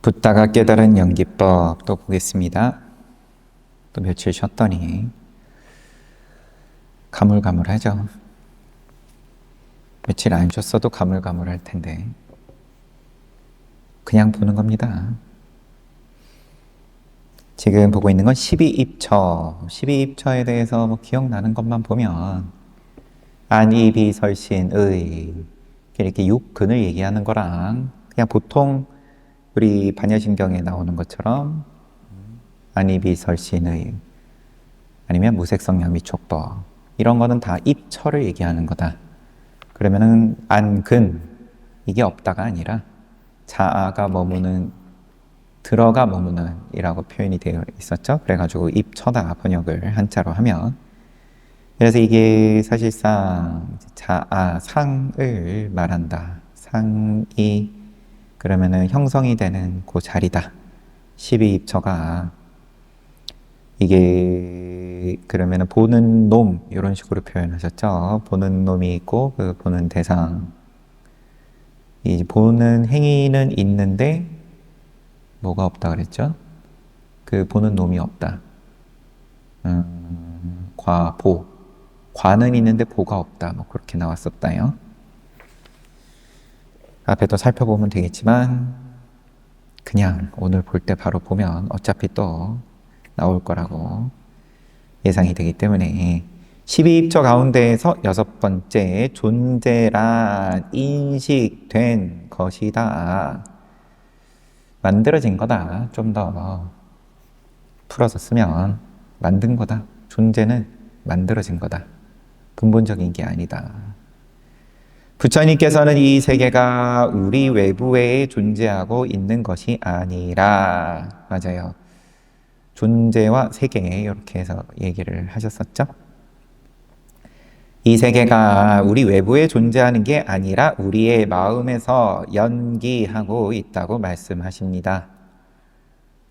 붓다가 깨달은 연기법 또 보겠습니다. 또 며칠 쉬었더니 가물가물하죠. 며칠 안 쉬었어도 가물가물할 텐데 그냥 보는 겁니다. 지금 보고 있는 건 12입처. 12입처에 대해서 뭐 기억나는 것만 보면 안이비설신의 이렇게 육근을 얘기하는 거랑 그냥 보통 우리 반야심경에 나오는 것처럼 안이비설신의 아니면 무색성량미촉법 이런 거는 다 입처를 얘기하는 거다. 그러면은 안근 이게 없다가 아니라 자아가 머무는 들어가 머무는 이라고 표현이 되어 있었죠. 그래가지고 입처다 번역을 한자로 하면, 그래서 이게 사실상 자아 상을 말한다. 상이 그러면은 형성이 되는 그 자리다. 12입처가 이게 그러면은 보는 놈 이런 식으로 표현하셨죠. 보는 놈이 있고 그 보는 대상, 이 보는 행위는 있는데 뭐가 없다 그랬죠? 그 보는 놈이 없다. 보. 과는 있는데 보가 없다. 뭐 그렇게 나왔었다요. 앞에 또 살펴보면 되겠지만 그냥 오늘 볼 때 바로 보면 어차피 또 나올 거라고 예상이 되기 때문에 12입처 가운데에서 6번째 존재란 인식된 것이다. 만들어진 거다. 좀 더 풀어서 쓰면 만든 거다. 존재는 만들어진 거다. 근본적인 게 아니다. 부처님께서는 이 세계가 우리 외부에 존재하고 있는 것이 아니라, 맞아요. 존재와 세계 이렇게 해서 얘기를 하셨었죠. 이 세계가 우리 외부에 존재하는 게 아니라 우리의 마음에서 연기하고 있다고 말씀하십니다.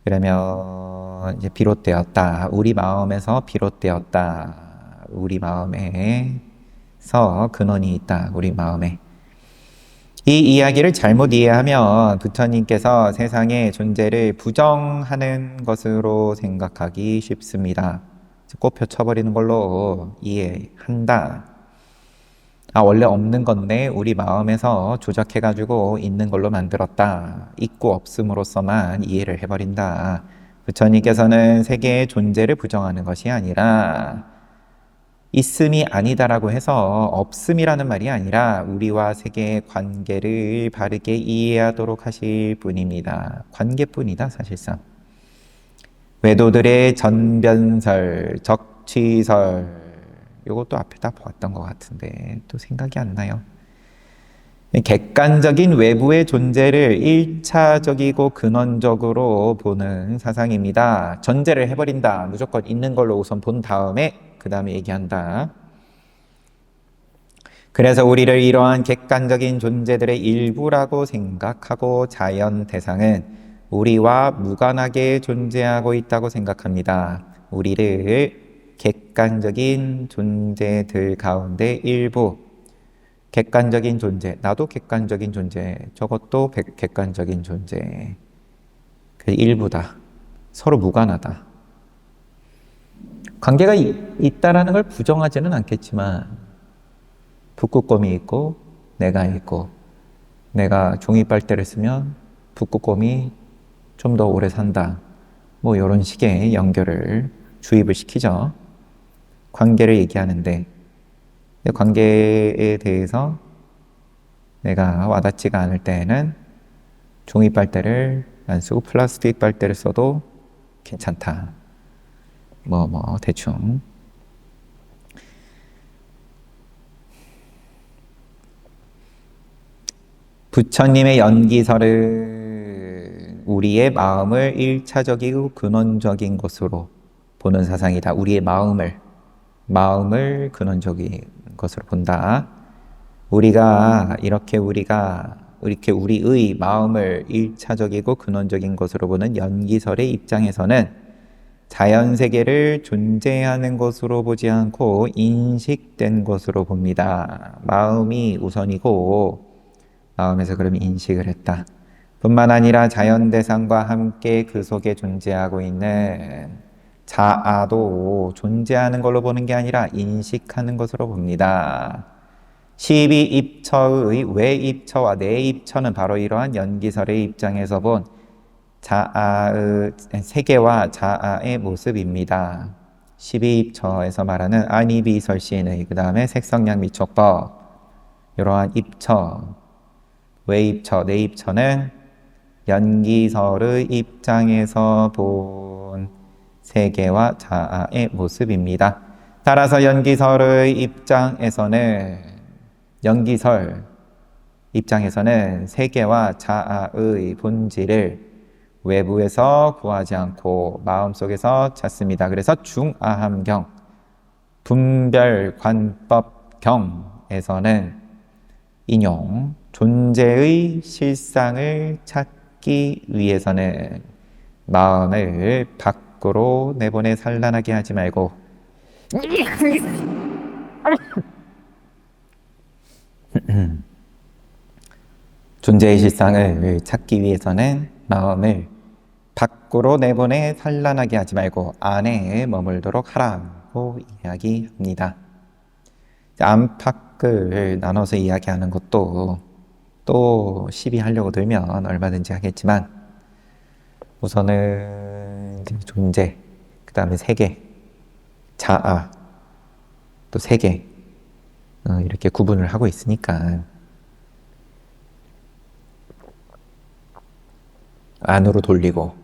그러면 이제 비롯되었다. 우리 마음에서 비롯되었다. 우리 마음에서 근원이 있다. 우리 마음에. 이 이야기를 잘못 이해하면 부처님께서 세상의 존재를 부정하는 것으로 생각하기 쉽습니다. 꼽혀 쳐버리는 걸로 이해한다. 원래 없는 건데 우리 마음에서 조작해가지고 있는 걸로 만들었다. 있고 없음으로서만 이해를 해버린다. 부처님께서는 세계의 존재를 부정하는 것이 아니라 있음이 아니다라고 해서 없음이라는 말이 아니라 우리와 세계의 관계를 바르게 이해하도록 하실 뿐입니다. 관계뿐이다 사실상. 외도들의 전변설, 적취설 이것도 앞에 다 보았던 것 같은데 또 생각이 안 나요. 객관적인 외부의 존재를 1차적이고 근원적으로 보는 사상입니다. 전제를 해버린다. 무조건 있는 걸로 우선 본 다음에 그 다음에 얘기한다. 그래서 우리를 이러한 객관적인 존재들의 일부라고 생각하고 자연 대상은 우리와 무관하게 존재하고 있다고 생각합니다. 우리를 객관적인 존재들 가운데 일부, 객관적인 존재, 나도 객관적인 존재, 저것도 객관적인 존재, 그 일부다. 서로 무관하다. 관계가 있다라는 걸 부정하지는 않겠지만 북극곰이 있고 내가 있고, 내가 종이빨대를 쓰면 북극곰이 좀 더 오래 산다. 뭐 이런 식의 연결을 주입을 시키죠. 관계를 얘기하는데 관계에 대해서 내가 와닿지가 않을 때에는 종이빨대를 안 쓰고 플라스틱 빨대를 써도 괜찮다. 대충. 부처님의 연기설은 우리의 마음을 1차적이고 근원적인 것으로 보는 사상이다. 우리의 마음을 근원적인 것으로 본다. 우리가 우리의 마음을 1차적이고 근원적인 것으로 보는 연기설의 입장에서는 자연세계를 존재하는 것으로 보지 않고 인식된 것으로 봅니다. 마음이 우선이고 마음에서 그럼 인식을 했다. 뿐만 아니라 자연 대상과 함께 그 속에 존재하고 있는 자아도 존재하는 걸로 보는 게 아니라 인식하는 것으로 봅니다. 12입처의 외입처와 내입처는 바로 이러한 연기설의 입장에서 본 자아의 세계와 자아의 모습입니다. 12입처에서 말하는 안이비설시인의 그 다음에 색성량미촉법 이러한 입처, 외입처, 내입처는 연기설의 입장에서 본 세계와 자아의 모습입니다. 따라서 연기설의 입장에서는 연기설 입장에서는 세계와 자아의 본질을 외부에서 구하지 않고 마음속에서 찾습니다. 그래서 중아함경, 분별관법경에서는 인용, 존재의 실상을 찾기 위해서는 마음을 밖으로 내보내 산란하게 하지 말고 존재의 실상을 찾기 위해서는 마음을 밖으로 내보내 산란하게 하지 말고 안에 머물도록 하라고 이야기합니다. 안팎을 나눠서 이야기하는 것도 또 시비하려고 들면 얼마든지 하겠지만 우선은 존재, 그 다음에 세계, 자아, 또 세계 이렇게 구분을 하고 있으니까 안으로 돌리고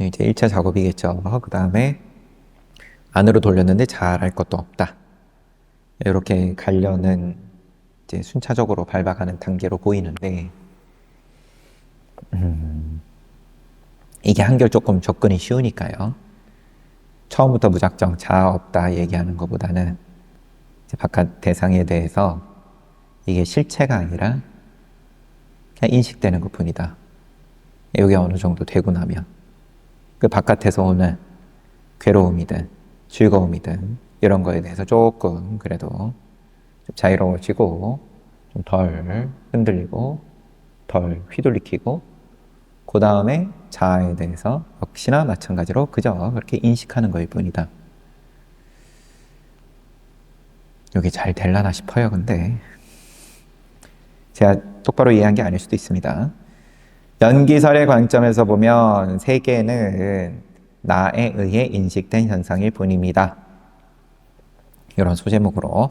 이제 1차 작업이겠죠. 그 다음에 안으로 돌렸는데 잘할 것도 없다. 이렇게 가려는 이제 순차적으로 밟아가는 단계로 보이는데 이게 한결 조금 접근이 쉬우니까요. 처음부터 무작정 자아 없다 얘기하는 것보다는 이제 바깥 대상에 대해서 이게 실체가 아니라 그냥 인식되는 것뿐이다. 이게 어느 정도 되고 나면 그 바깥에서 오는 괴로움이든 즐거움이든 이런 거에 대해서 조금 그래도 좀 자유로워지고 좀 덜 흔들리고 덜 휘둘리키고 그 다음에 자아에 대해서 역시나 마찬가지로 그저 그렇게 인식하는 거일 뿐이다. 이게 잘 될라나 싶어요. 근데 제가 똑바로 이해한 게 아닐 수도 있습니다. 연기설의 관점에서 보면 세계는 나에 의해 인식된 현상일 뿐입니다. 이런 소제목으로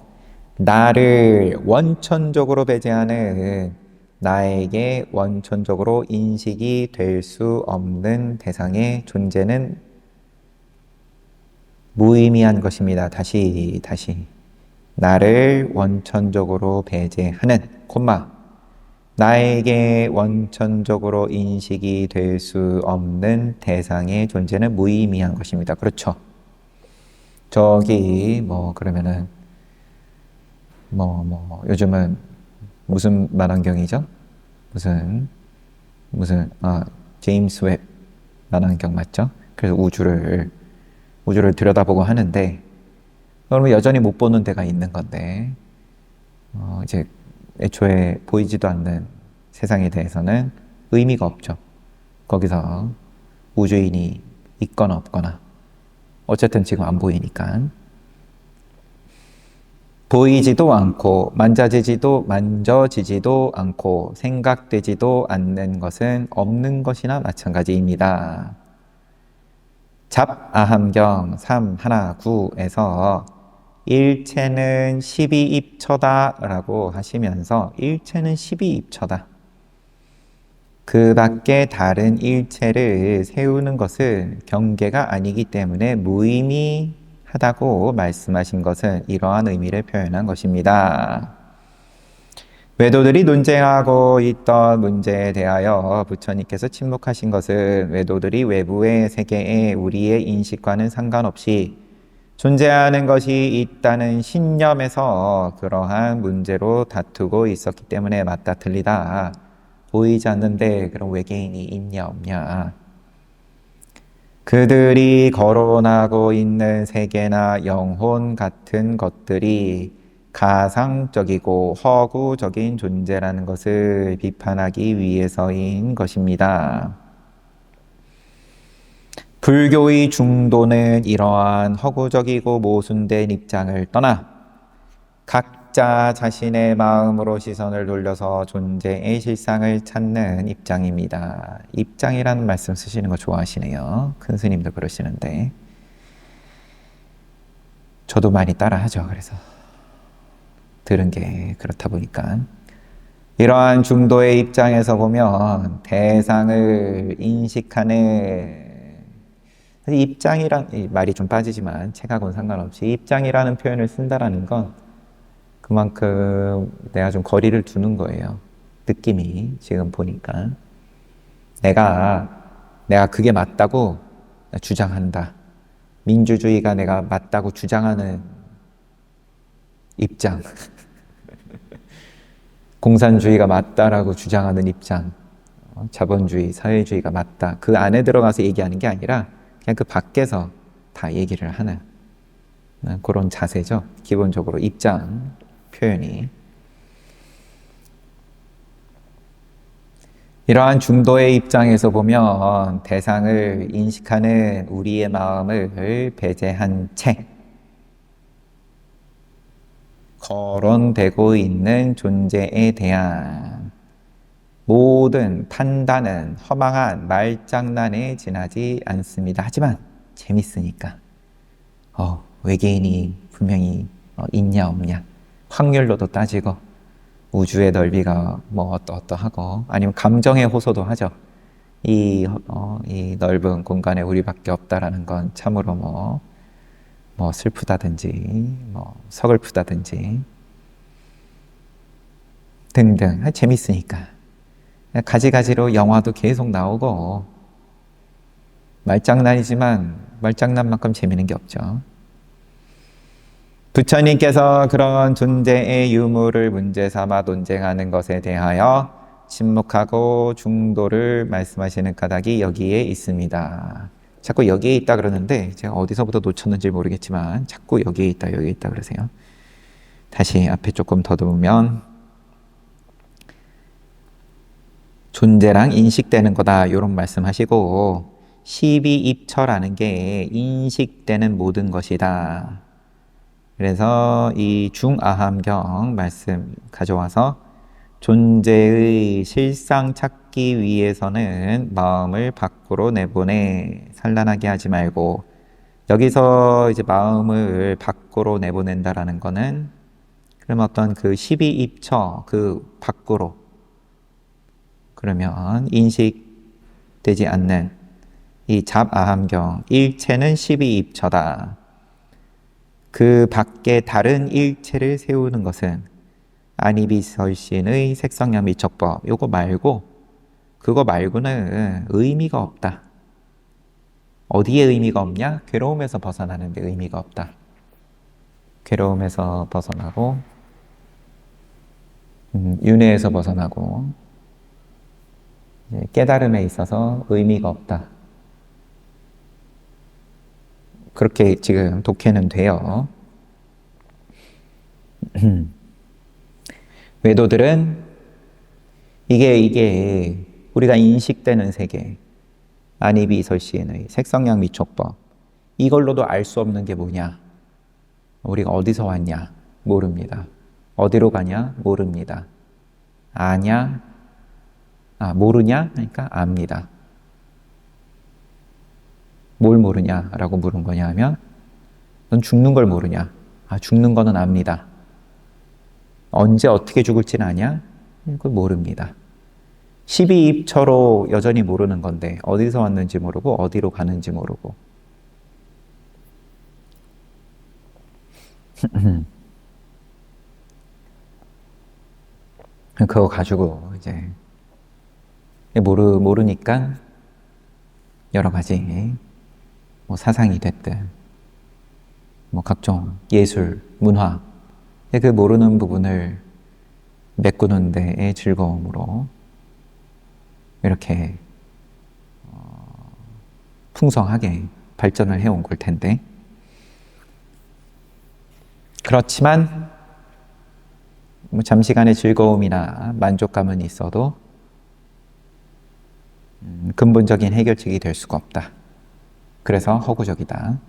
나를 원천적으로 배제하는 나에게 원천적으로 인식이 될 수 없는 대상의 존재는 무의미한 것입니다. 다시 나를 원천적으로 배제하는 나에게 원천적으로 인식이 될 수 없는 대상의 존재는 무의미한 것입니다. 그렇죠. 저기 그러면은 요즘은 무슨 만환경이죠? 무슨 제임스 웹 만환경 맞죠? 그래서 우주를 들여다보고 하는데 그러면 여전히 못 보는 데가 있는 건데 이제 애초에 보이지도 않는 세상에 대해서는 의미가 없죠. 거기서 우주인이 있거나 없거나 어쨌든 지금 안 보이니까 보이지도 않고 만져지지도 않고 생각되지도 않는 것은 없는 것이나 마찬가지입니다. 잡아함경 3.1.9에서 일체는 12입처다 라고 하시면서 일체는 12입처다. 그 밖에 다른 일체를 세우는 것은 경계가 아니기 때문에 무의미하다고 말씀하신 것은 이러한 의미를 표현한 것입니다. 외도들이 논쟁하고 있던 문제에 대하여 부처님께서 침묵하신 것은 외도들이 외부의 세계에 우리의 인식과는 상관없이 존재하는 것이 있다는 신념에서 그러한 문제로 다투고 있었기 때문에 맞다 틀리다. 보이지 않는데 그럼 외계인이 있냐 없냐. 그들이 거론하고 있는 세계나 영혼 같은 것들이 가상적이고 허구적인 존재라는 것을 비판하기 위해서인 것입니다. 불교의 중도는 이러한 허구적이고 모순된 입장을 떠나 각자 자신의 마음으로 시선을 돌려서 존재의 실상을 찾는 입장입니다. 입장이라는 말씀 쓰시는 거 좋아하시네요. 큰 스님도 그러시는데 저도 많이 따라하죠. 그래서 들은 게 그렇다 보니까 이러한 중도의 입장에서 보면 대상을 인식하는, 입장이란 이 말이 좀 빠지지만 책하고는 상관없이 입장이라는 표현을 쓴다라는 건 그만큼 내가 좀 거리를 두는 거예요. 느낌이 지금 보니까 내가 그게 맞다고 주장한다. 민주주의가 내가 맞다고 주장하는 입장, 공산주의가 맞다라고 주장하는 입장, 자본주의, 사회주의가 맞다. 그 안에 들어가서 얘기하는 게 아니라 그냥 그 밖에서 다 얘기를 하는 그런 자세죠. 기본적으로 입장 표현이. 이러한 중도의 입장에서 보면 대상을 인식하는 우리의 마음을 배제한 채 거론되고 있는 존재에 대한 모든 판단은 허망한 말장난에 지나지 않습니다. 하지만 재밌으니까 외계인이 분명히 있냐 없냐 확률로도 따지고 우주의 넓이가 뭐 어떠하고 아니면 감정의 호소도 하죠. 이 넓은 공간에 우리밖에 없다라는 건 참으로 뭐 슬프다든지 뭐 서글프다든지 등등 재밌으니까 가지가지로 영화도 계속 나오고 말장난이지만 말장난만큼 재미있는 게 없죠. 부처님께서 그런 존재의 유무를 문제 삼아 논쟁하는 것에 대하여 침묵하고 중도를 말씀하시는 까닭이 여기에 있습니다. 자꾸 여기에 있다 그러는데 제가 어디서부터 놓쳤는지 모르겠지만 자꾸 여기에 있다 그러세요. 다시 앞에 조금 더듬으면 존재랑 인식되는 거다 이런 말씀하시고 12입처라는 게 인식되는 모든 것이다. 그래서 이 중아함경 말씀 가져와서 존재의 실상 찾기 위해서는 마음을 밖으로 내보내 산란하게 하지 말고, 여기서 이제 마음을 밖으로 내보낸다라는 거는 그럼 어떤 그 12입처 그 밖으로, 그러면 인식되지 않는 이 잡아함경 일체는 12입처다. 그 밖에 다른 일체를 세우는 것은 안이비설신의 색성량미척법 요거 말고 그거 말고는 의미가 없다. 어디에 의미가 없냐? 괴로움에서 벗어나는 데 의미가 없다. 괴로움에서 벗어나고 윤회에서 벗어나고 깨달음에 있어서 의미가 없다. 그렇게 지금 독해는 돼요. 외도들은 이게 우리가 인식되는 세계, 안이비설시인의 색성량 미촉법, 이걸로도 알 수 없는 게 뭐냐? 우리가 어디서 왔냐? 모릅니다. 어디로 가냐? 모릅니다. 아냐? 모르냐? 그러니까 압니다. 뭘 모르냐라고 물은 거냐 하면 넌 죽는 걸 모르냐? 죽는 거는 압니다. 언제 어떻게 죽을지는 아냐? 그걸 모릅니다. 12입처로 여전히 모르는 건데 어디서 왔는지 모르고 어디로 가는지 모르고 그거 가지고 이제 모르니까 여러 가지 뭐 사상이 됐든 뭐 각종 예술, 문화, 그 모르는 부분을 메꾸는 데의 즐거움으로 이렇게 풍성하게 발전을 해온 걸 텐데, 그렇지만 뭐 잠시간의 즐거움이나 만족감은 있어도 근본적인 해결책이 될 수가 없다. 그래서 허구적이다.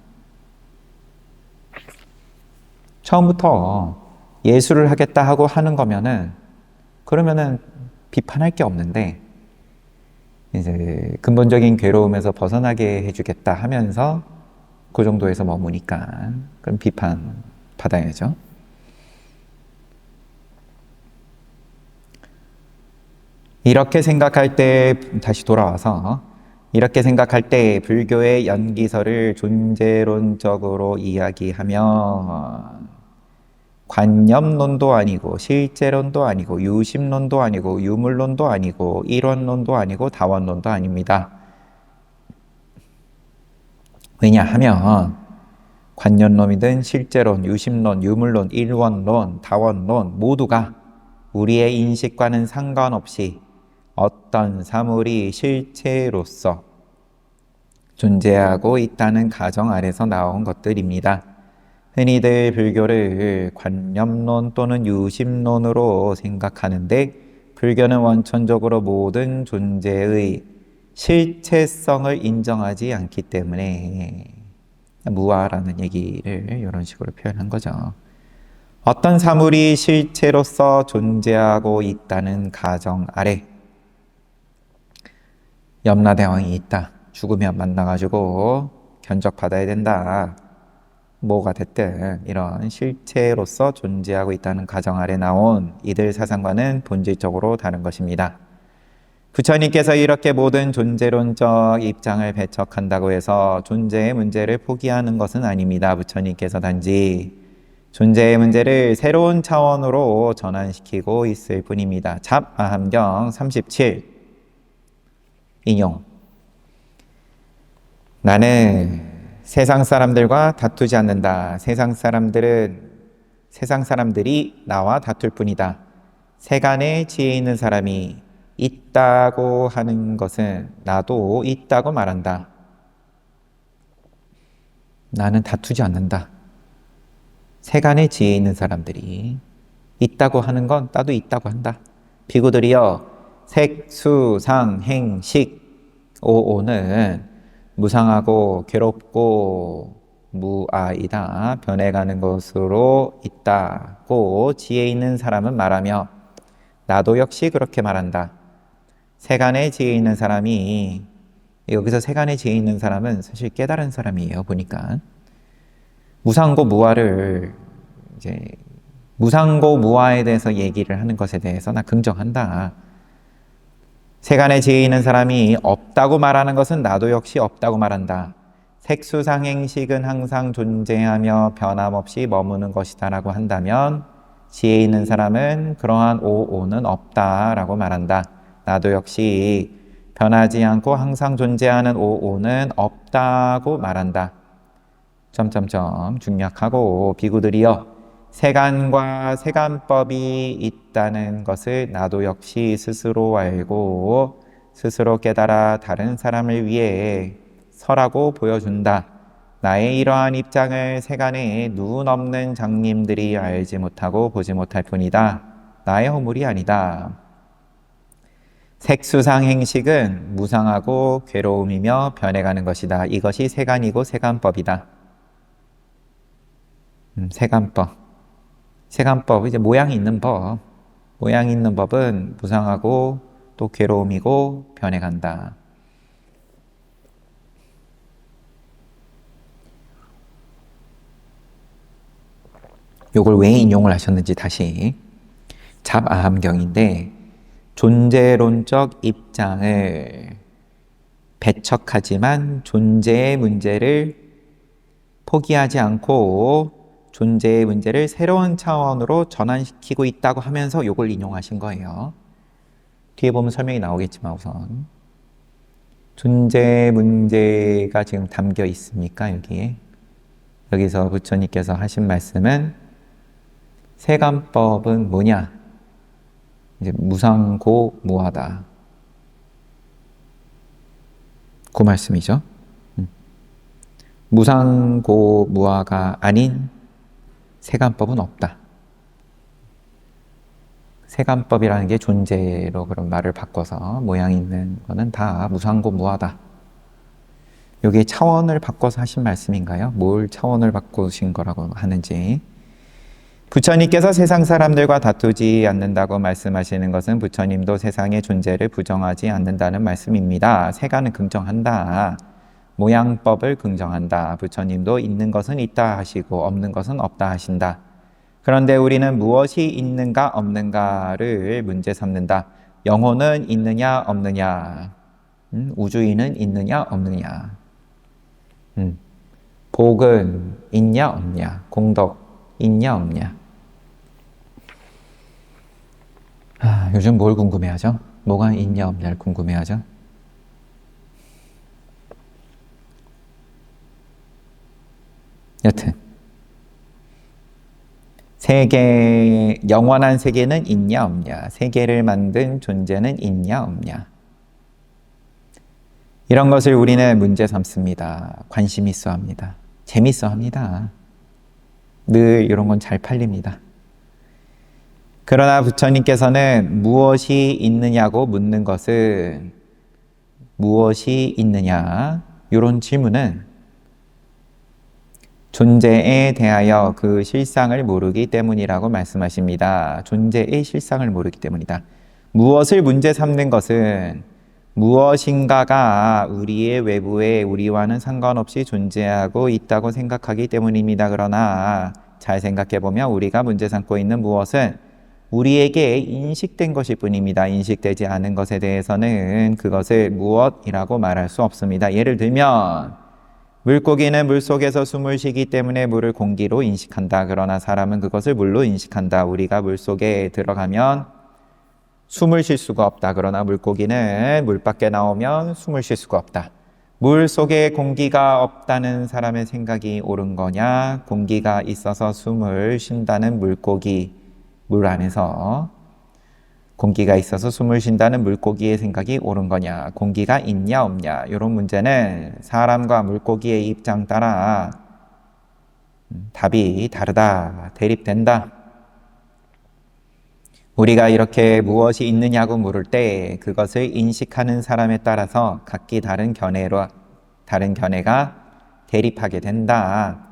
처음부터 예술을 하겠다 하고 하는 거면은 그러면은 비판할 게 없는데 이제 근본적인 괴로움에서 벗어나게 해주겠다 하면서 그 정도에서 머무니까 그럼 비판 받아야죠. 이렇게 생각할 때 다시 돌아와서 이렇게 생각할 때 불교의 연기설을 존재론적으로 이야기하면 관념론도 아니고 실제론도 아니고 유심론도 아니고 유물론도 아니고 일원론도 아니고 다원론도 아닙니다. 왜냐하면 관념론이든 실제론, 유심론, 유물론, 일원론, 다원론 모두가 우리의 인식과는 상관없이 어떤 사물이 실체로서 존재하고 있다는 가정 아래서 나온 것들입니다. 흔히들 불교를 관념론 또는 유심론으로 생각하는데 불교는 원천적으로 모든 존재의 실체성을 인정하지 않기 때문에 무아라는 얘기를 이런 식으로 표현한 거죠. 어떤 사물이 실체로서 존재하고 있다는 가정 아래 염라대왕이 있다. 죽으면 만나가지고 견적받아야 된다. 뭐가 됐든 이런 실체로서 존재하고 있다는 가정 아래 나온 이들 사상과는 본질적으로 다른 것입니다. 부처님께서 이렇게 모든 존재론적 입장을 배척한다고 해서 존재의 문제를 포기하는 것은 아닙니다. 부처님께서 단지 존재의 문제를 새로운 차원으로 전환시키고 있을 뿐입니다. 잡아함경 37 인용. 나는 세상 사람들과 다투지 않는다. 세상 사람들이 나와 다툴 뿐이다. 세간에 지혜 있는 사람이 있다고 하는 것은 나도 있다고 말한다. 나는 다투지 않는다. 세간에 지혜 있는 사람들이 있다고 하는 건 나도 있다고 한다. 비구들이여 색, 수, 상, 행, 식, 오는 무상하고 괴롭고 무아이다. 변해가는 것으로 있다고 지혜 있는 사람은 말하며 나도 역시 그렇게 말한다. 세간에 지혜 있는 사람이 여기서 세간에 지혜 있는 사람은 사실 깨달은 사람이에요. 보니까 무상고 무아를 이제 무상고 무아에 대해서 얘기를 하는 것에 대해서 나 긍정한다. 세간에 지혜 있는 사람이 없다고 말하는 것은 나도 역시 없다고 말한다. 색수상행식은 항상 존재하며 변함없이 머무는 것이다 라고 한다면 지혜 있는 사람은 그러한 오오는 없다라고 말한다. 나도 역시 변하지 않고 항상 존재하는 오오는 없다고 말한다. 중략하고 비구들이여 세간과 세간법이 있다는 것을 나도 역시 스스로 알고 스스로 깨달아 다른 사람을 위해 설하고 보여준다. 나의 이러한 입장을 세간에 눈 없는 장님들이 알지 못하고 보지 못할 뿐이다. 나의 허물이 아니다. 색수상 행식은 무상하고 괴로움이며 변해가는 것이다. 이것이 세간이고 세간법이다. 세간법, 이제 모양이 있는 법. 모양이 있는 법은 무상하고 또 괴로움이고 변해간다. 요걸 왜 인용을 하셨는지 다시. 잡아함경인데 존재론적 입장을 배척하지만 존재의 문제를 포기하지 않고 존재의 문제를 새로운 차원으로 전환시키고 있다고 하면서 요걸 인용하신 거예요. 뒤에 보면 설명이 나오겠지만 우선 존재 문제가 지금 담겨 있습니까? 여기에 여기서 부처님께서 하신 말씀은 세간법은 뭐냐? 이제 무상고 무하다. 그 말씀이죠. 무상고 무하가 아닌 세간법은 없다. 세간법이라는 게 존재로 그런 말을 바꿔서 모양 있는 거는 다 무상고 무하다. 여기 차원을 바꿔서 하신 말씀인가요? 뭘 차원을 바꾸신 거라고 하는지. 부처님께서 세상 사람들과 다투지 않는다고 말씀하시는 것은 부처님도 세상의 존재를 부정하지 않는다는 말씀입니다. 세간은 긍정한다. 모양법을 긍정한다. 부처님도 있는 것은 있다 하시고 없는 것은 없다 하신다. 그런데 우리는 무엇이 있는가 없는가를 문제 삼는다. 영혼은 있느냐 없느냐, 우주인은 있느냐 없느냐, 복은 있냐 없냐, 공덕 있냐 없냐. 요즘 뭘 궁금해하죠? 뭐가 있냐 없냐를 궁금해하죠? 여튼 세계, 영원한 세계는 있냐 없냐, 세계를 만든 존재는 있냐 없냐, 이런 것을 우리는 문제 삼습니다. 관심 있어 합니다. 재밌어 합니다. 늘 이런 건 잘 팔립니다. 그러나 부처님께서는 무엇이 있느냐고 묻는 것은, 무엇이 있느냐, 이런 질문은 존재에 대하여 그 실상을 모르기 때문이라고 말씀하십니다. 존재의 실상을 모르기 때문이다. 무엇을 문제 삼는 것은 무엇인가가 우리의 외부에 우리와는 상관없이 존재하고 있다고 생각하기 때문입니다. 그러나 잘 생각해보면 우리가 문제 삼고 있는 무엇은 우리에게 인식된 것일 뿐입니다. 인식되지 않은 것에 대해서는 그것을 무엇이라고 말할 수 없습니다. 예를 들면 물고기는 물속에서 숨을 쉬기 때문에 물을 공기로 인식한다. 그러나 사람은 그것을 물로 인식한다. 우리가 물속에 들어가면 숨을 쉴 수가 없다. 그러나 물고기는 물 밖에 나오면 숨을 쉴 수가 없다. 물 속에 공기가 없다는 사람의 생각이 옳은 거냐? 공기가 있어서 숨을 쉰다는 물고기, 물 안에서 공기가 있어서 숨을 쉰다는 물고기의 생각이 옳은 거냐? 공기가 있냐 없냐? 이런 문제는 사람과 물고기의 입장 따라 답이 다르다, 대립된다. 우리가 이렇게 무엇이 있느냐고 물을 때 그것을 인식하는 사람에 따라서 각기 다른 견해가 대립하게 된다.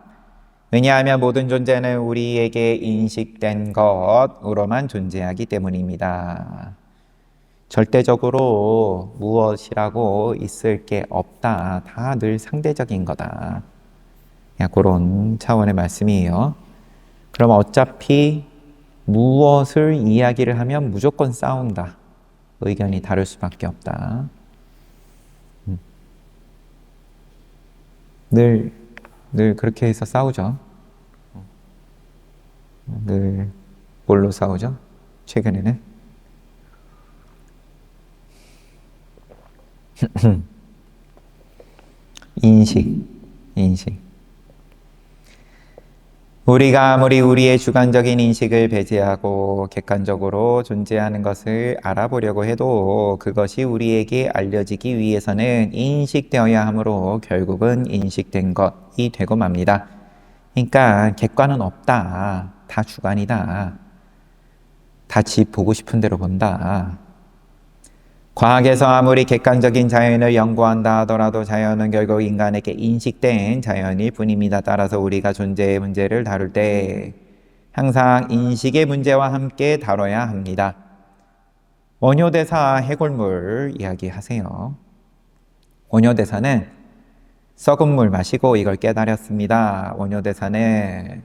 왜냐하면 모든 존재는 우리에게 인식된 것으로만 존재하기 때문입니다. 절대적으로 무엇이라고 있을 게 없다. 다 늘 상대적인 거다. 그런 차원의 말씀이에요. 그럼 어차피 무엇을 이야기를 하면 무조건 싸운다. 의견이 다를 수밖에 없다. 늘 그렇게 해서 싸우죠. 늘 뭘로 싸우죠? 최근에는 인식. 우리가 아무리 우리의 주관적인 인식을 배제하고 객관적으로 존재하는 것을 알아보려고 해도 그것이 우리에게 알려지기 위해서는 인식되어야 하므로 결국은 인식된 것이 되고 맙니다. 그러니까 객관은 없다. 다 주관이다. 다 지 보고 싶은 대로 본다. 과학에서 아무리 객관적인 자연을 연구한다 하더라도 자연은 결국 인간에게 인식된 자연일 뿐입니다. 따라서 우리가 존재의 문제를 다룰 때 항상 인식의 문제와 함께 다뤄야 합니다. 원효대사 해골물 이야기하세요. 원효대사는 썩은 물 마시고 이걸 깨달았습니다. 원효대사는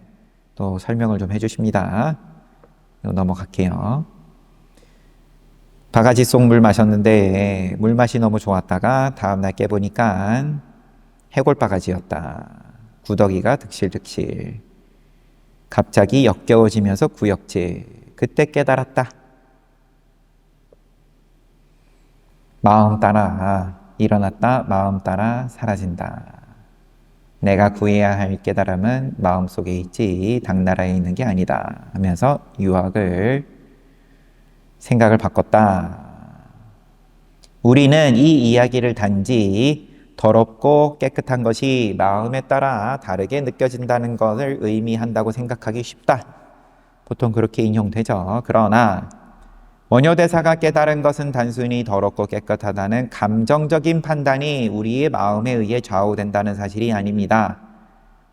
또 설명을 좀 해주십니다. 넘어갈게요. 바가지 속 물 마셨는데 물맛이 너무 좋았다가 다음날 깨보니까 해골바가지였다. 구더기가 득실득실. 갑자기 역겨워지면서 구역질. 그때 깨달았다. 마음 따라 일어났다. 마음 따라 사라진다. 내가 구해야 할 깨달음은 마음속에 있지 당나라에 있는 게 아니다 하면서 생각을 바꿨다. 우리는 이 이야기를 단지 더럽고 깨끗한 것이 마음에 따라 다르게 느껴진다는 것을 의미한다고 생각하기 쉽다. 보통 그렇게 인용되죠. 그러나 원효대사가 깨달은 것은 단순히 더럽고 깨끗하다는 감정적인 판단이 우리의 마음에 의해 좌우된다는 사실이 아닙니다.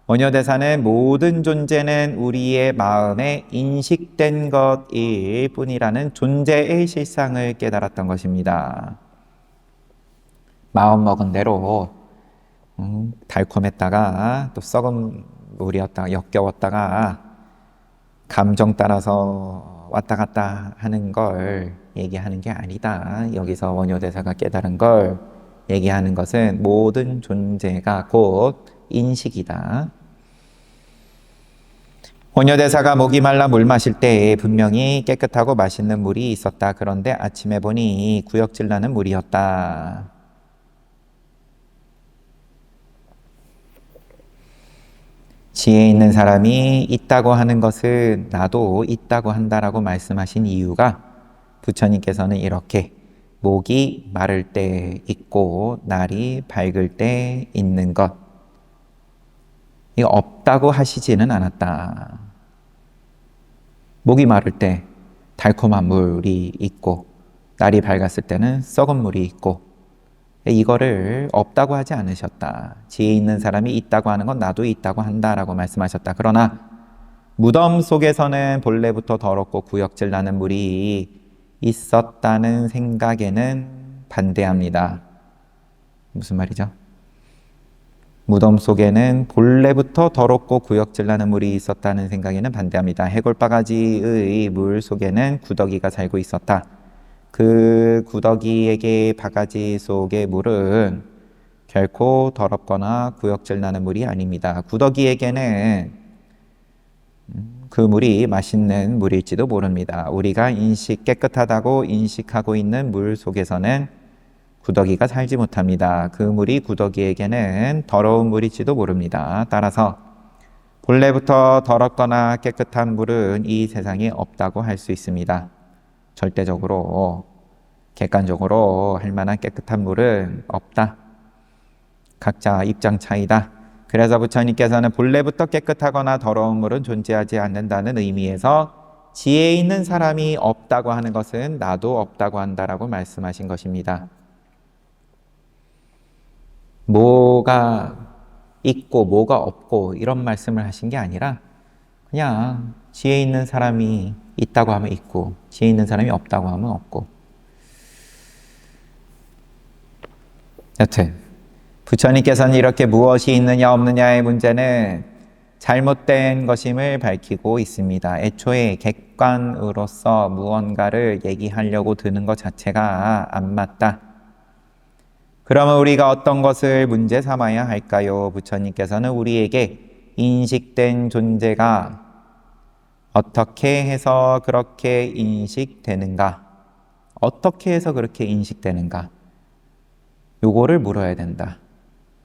원효대사는 모든 존재는 우리의 마음에 인식된 것일 뿐이라는 존재의 실상을 깨달았던 것입니다. 마음 먹은 대로 달콤했다가 또 썩은 물이었다가 역겨웠다가 감정 따라서 왔다 갔다 하는 걸 얘기하는 게 아니다. 여기서 원효대사가 깨달은 걸 얘기하는 것은 모든 존재가 곧 인식이다. 원효대사가 목이 말라 물 마실 때 분명히 깨끗하고 맛있는 물이 있었다. 그런데 아침에 보니 구역질 나는 물이었다. 지혜 있는 사람이 있다고 하는 것은 나도 있다고 한다라고 말씀하신 이유가 부처님께서는 이렇게 목이 마를 때 있고 날이 밝을 때 있는 것, 이거 없다고 하시지는 않았다. 목이 마를 때 달콤한 물이 있고 날이 밝았을 때는 썩은 물이 있고 이거를 없다고 하지 않으셨다. 지혜 있는 사람이 있다고 하는 건 나도 있다고 한다라고 말씀하셨다. 그러나 무덤 속에서는 본래부터 더럽고 구역질 나는 물이 있었다는 생각에는 반대합니다. 무슨 말이죠? 무덤 속에는 본래부터 더럽고 구역질 나는 물이 있었다는 생각에는 반대합니다. 해골바가지의 물 속에는 구더기가 살고 있었다. 그 구더기에게 바가지 속의 물은 결코 더럽거나 구역질 나는 물이 아닙니다. 구더기에게는 그 물이 맛있는 물일지도 모릅니다. 우리가 깨끗하다고 인식하고 있는 물 속에서는 구더기가 살지 못합니다. 그 물이 구더기에게는 더러운 물일지도 모릅니다. 따라서 본래부터 더럽거나 깨끗한 물은 이 세상에 없다고 할 수 있습니다. 절대적으로, 객관적으로 할 만한 깨끗한 물은 없다. 각자 입장 차이다. 그래서 부처님께서는 본래부터 깨끗하거나 더러운 물은 존재하지 않는다는 의미에서 지혜 있는 사람이 없다고 하는 것은 나도 없다고 한다라고 말씀하신 것입니다. 뭐가 있고 뭐가 없고 이런 말씀을 하신 게 아니라 그냥 지혜 있는 사람이 있다고 하면 있고 지혜 있는 사람이 없다고 하면 없고. 여튼 부처님께서는 이렇게 무엇이 있느냐 없느냐의 문제는 잘못된 것임을 밝히고 있습니다. 애초에 객관으로서 무언가를 얘기하려고 드는 것 자체가 안 맞다. 그러면 우리가 어떤 것을 문제 삼아야 할까요? 부처님께서는 우리에게 인식된 존재가 어떻게 해서 그렇게 인식되는가? 어떻게 해서 그렇게 인식되는가? 요거를 물어야 된다.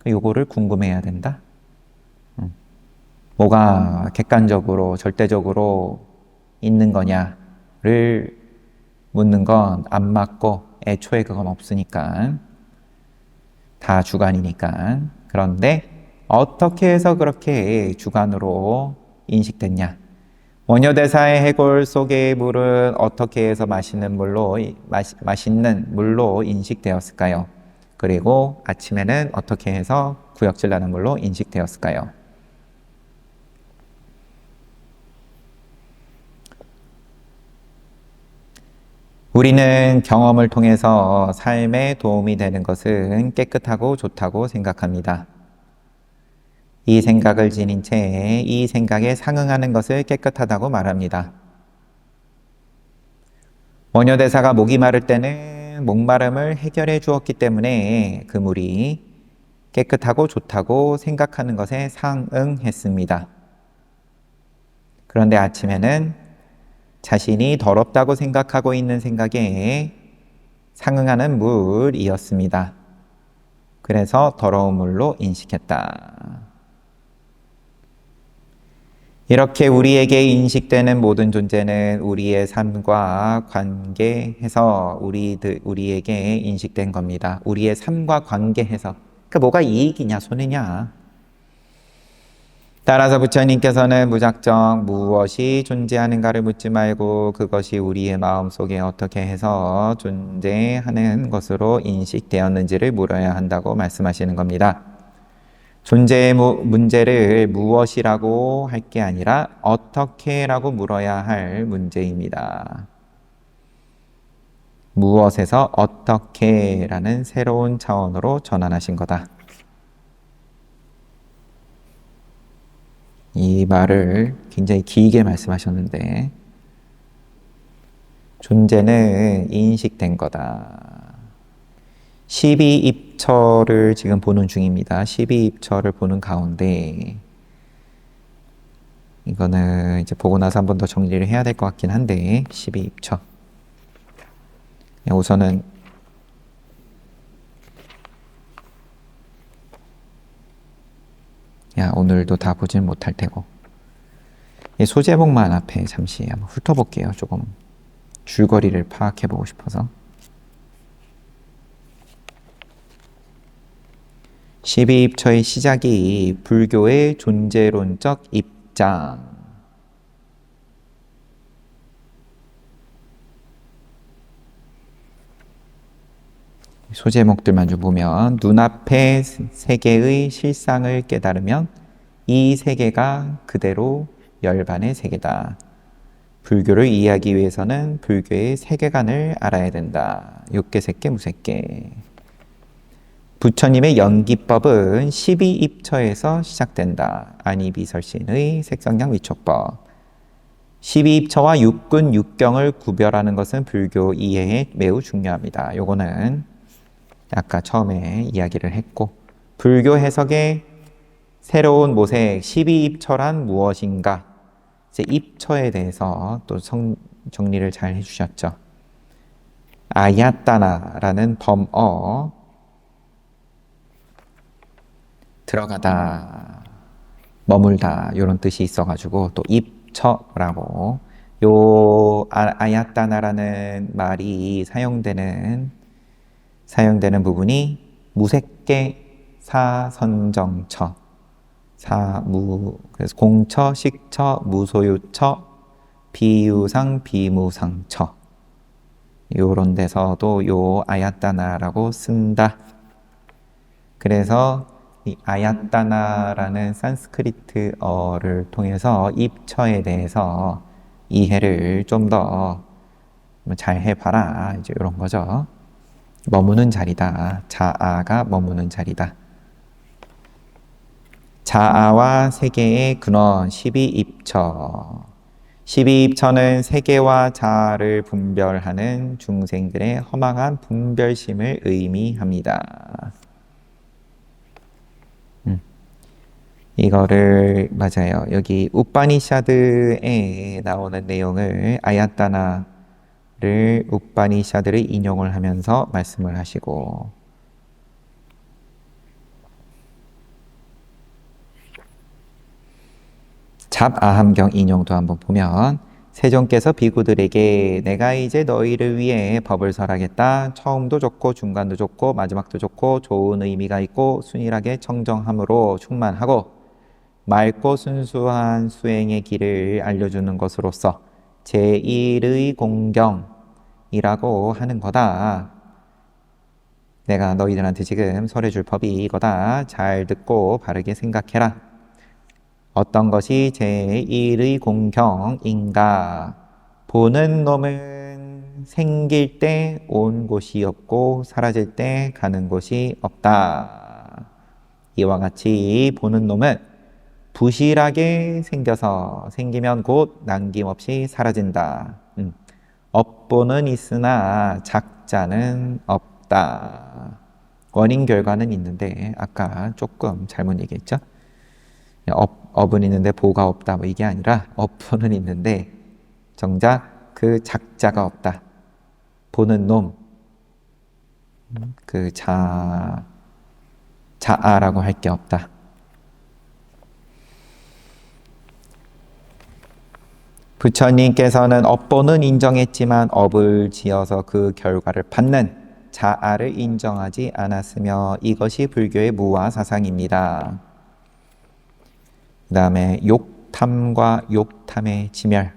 요거를 궁금해야 된다. 뭐가 객관적으로, 절대적으로 있는 거냐를 묻는 건 안 맞고 애초에 그건 없으니까. 다 주관이니까. 그런데 어떻게 해서 그렇게 주관으로 인식됐냐? 원효대사의 해골 속의 물은 어떻게 해서 맛있는 물로 인식되었을까요? 그리고 아침에는 어떻게 해서 구역질 나는 물로 인식되었을까요? 우리는 경험을 통해서 삶에 도움이 되는 것은 깨끗하고 좋다고 생각합니다. 이 생각을 지닌 채 이 생각에 상응하는 것을 깨끗하다고 말합니다. 원효대사가 목이 마를 때는 목마름을 해결해 주었기 때문에 그 물이 깨끗하고 좋다고 생각하는 것에 상응했습니다. 그런데 아침에는 자신이 더럽다고 생각하고 있는 생각에 상응하는 물이었습니다. 그래서 더러운 물로 인식했다. 이렇게 우리에게 인식되는 모든 존재는 우리의 삶과 관계해서 우리에게 인식된 겁니다. 우리의 삶과 관계해서. 그러니까 뭐가 이익이냐 손해냐. 따라서 부처님께서는 무작정 무엇이 존재하는가를 묻지 말고 그것이 우리의 마음속에 어떻게 해서 존재하는 것으로 인식되었는지를 물어야 한다고 말씀하시는 겁니다. 존재의 문제를 무엇이라고 할 게 아니라 어떻게라고 물어야 할 문제입니다. 무엇에서 어떻게라는 새로운 차원으로 전환하신 거다. 이 말을 굉장히 길게 말씀하셨는데 존재는 인식된 거다. 12입처를 지금 보는 중입니다. 12입처를 보는 가운데 이거는 이제 보고 나서 한 번 더 정리를 해야 될 것 같긴 한데 12입처 우선은 오늘도 다 보진 못할 테고 소제목만 앞에 잠시 한번 훑어볼게요. 조금 줄거리를 파악해보고 싶어서 12입처의 시작이 불교의 존재론적 입장 소제목들만 좀 보면 눈앞의 세계의 실상을 깨달으면 이 세계가 그대로 열반의 세계다. 불교를 이해하기 위해서는 불교의 세계관을 알아야 된다. 육계색계 무색계. 부처님의 연기법은 12입처에서 시작된다. 안이비설신의 색성량 위촉법. 12입처와 육근, 육경을 구별하는 것은 불교 이해에 매우 중요합니다. 요거는 아까 처음에 이야기를 했고 불교 해석의 새로운 모색 12입처란 무엇인가 이제 입처에 대해서 또 정리를 잘 해주셨죠. 아야따나라는 범어 들어가다 머물다 이런 뜻이 있어가지고 또 입처라고 요 아야따나라는 말이 사용되는 부분이 무색계 사선정처 그래서 공처, 식처, 무소유처, 비유상, 비무상처 요런 데서도 요 아야따나라고 쓴다. 그래서 이 아야따나라는 산스크리트어를 통해서 입처에 대해서 이해를 좀 더 잘 해봐라 이제 이런 거죠. 머무는 자리다. 자아가 머무는 자리다. 자아와 세계의 근원 12입처. 12입처는 세계와 자아를 분별하는 중생들의 허망한 분별심을 의미합니다. 이거를 맞아요. 여기 우파니샤드에 나오는 내용을 아야따나를 우파니샤드를 인용을 하면서 말씀을 하시고 잡아함경 인용도 한번 보면 세존께서 비구들에게 내가 이제 너희를 위해 법을 설하겠다. 처음도 좋고 중간도 좋고 마지막도 좋고 좋은 의미가 있고 순일하게 청정함으로 충만하고 맑고 순수한 수행의 길을 알려주는 것으로서 제1의 공경이라고 하는 거다. 내가 너희들한테 지금 설해줄 법이 이거다. 잘 듣고 바르게 생각해라. 어떤 것이 제1의 공경인가? 보는 놈은 생길 때 온 곳이 없고 사라질 때 가는 곳이 없다. 이와 같이 보는 놈은 부실하게 생겨서 생기면 곧 남김없이 사라진다. 업보는 있으나 작자는 없다. 원인 결과는 있는데 아까 조금 잘못 얘기했죠? 업은 있는데 보가 없다. 뭐 이게 아니라 업보는 있는데 정작 그 작자가 없다. 보는 놈, 그 자아라고 할 게 없다. 부처님께서는 업보는 인정했지만 업을 지어서 그 결과를 받는 자아를 인정하지 않았으며 이것이 불교의 무화 사상입니다. 그 다음에 욕탐과 욕탐의 지멸.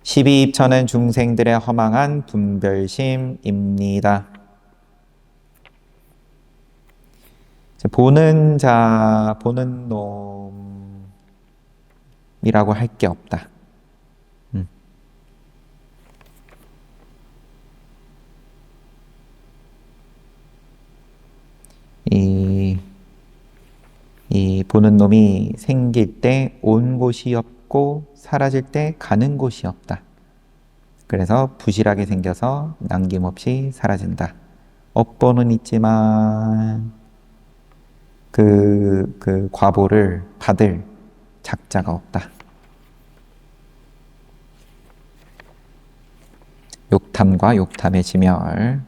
12입처는 중생들의 허망한 분별심입니다. 보는 자, 보는 놈이라고 할 게 없다. 이 보는 놈이 생길 때 온 곳이 없고 사라질 때 가는 곳이 없다. 그래서 부실하게 생겨서 남김없이 사라진다. 업보는 있지만 그 과보를 받을 작자가 없다. 욕탐과 욕탐의 지멸.